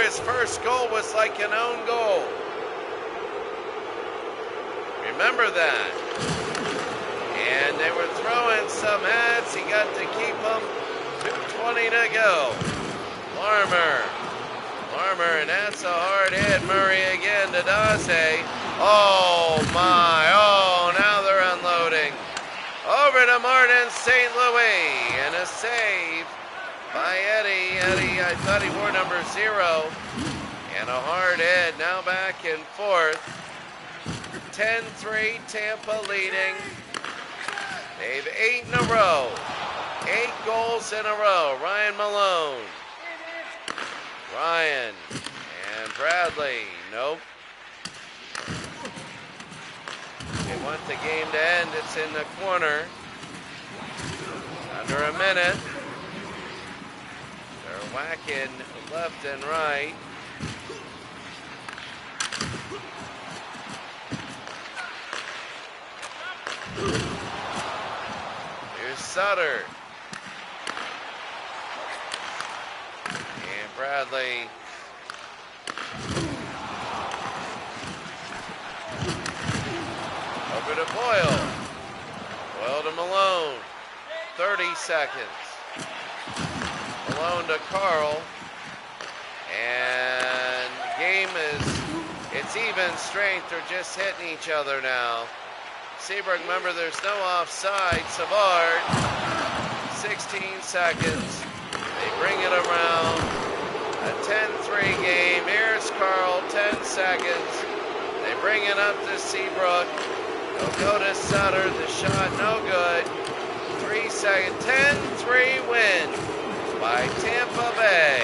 His first goal was like an own goal. Remember that. And they were throwing some hats. He got to keep them. 2:20 to go. Larmer, and that's a hard hit. Murray again to Daze. Oh my, oh, now they're unloading. Over to Martin St. Louis, and a save by Eddie. Eddie, I thought he wore number 0. And a hard hit, now back and forth. 10-3, Tampa leading. They've 8 in a row. 8 goals in a row. Ryan Malone. Ryan and Bradley. Nope. They want the game to end. It's in the corner. Under a minute. They're whacking left and right. Here's Sutter. And Bradley. Over to Boyle. Boyle to Malone. 30 seconds. Malone to Carl. And the game it's even strength. They're just hitting each other now. Seabrook, remember there's no offside. Savard, 16 seconds. They bring it around. A 10-3 game. Here's Carl, 10 seconds. They bring it up to Seabrook. They'll go to Sutter. The shot no good. 3 seconds. 10-3 win by Tampa Bay.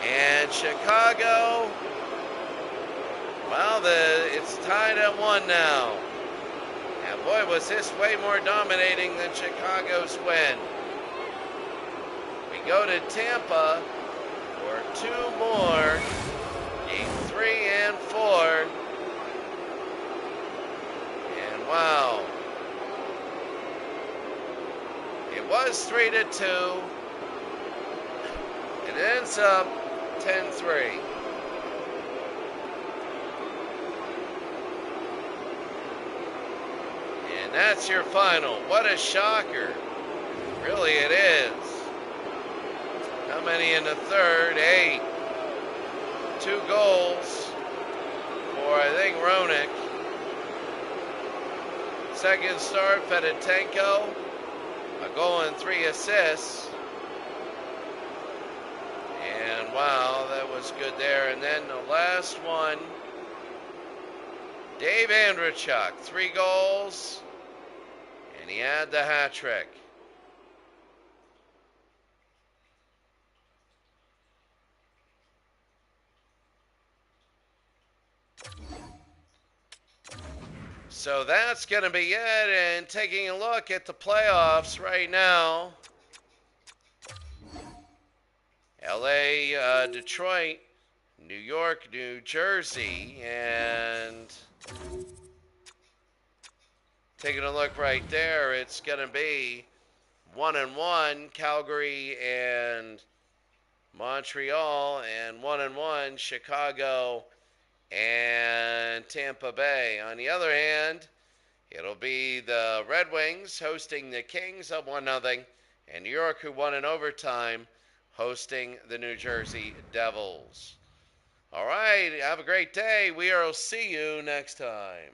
And Chicago, well, it's tied at 1 now. And boy, was this way more dominating than Chicago's win. We go to Tampa for 2 more. Game 3 and 4. And wow. It was 3-2. It ends up 10-3. And that's your final. What a shocker. Really it is. How many in the third? 8. 2 goals for, I think, Roenick. Second start, Fedotenko. A goal and 3 assists. And wow, that was good there. And then the last one, Dave Andrechuk, 3 goals. And he had the hat trick. So that's going to be it. And taking a look at the playoffs right now. LA, Detroit, New York, New Jersey. And taking a look right there, it's going to be 1-1 Calgary and Montreal, and 1-1 Chicago and Tampa Bay. On the other hand, it'll be the Red Wings hosting the Kings up 1-0, and New York, who won in overtime, hosting the New Jersey Devils. All right, have a great day. We'll see you next time.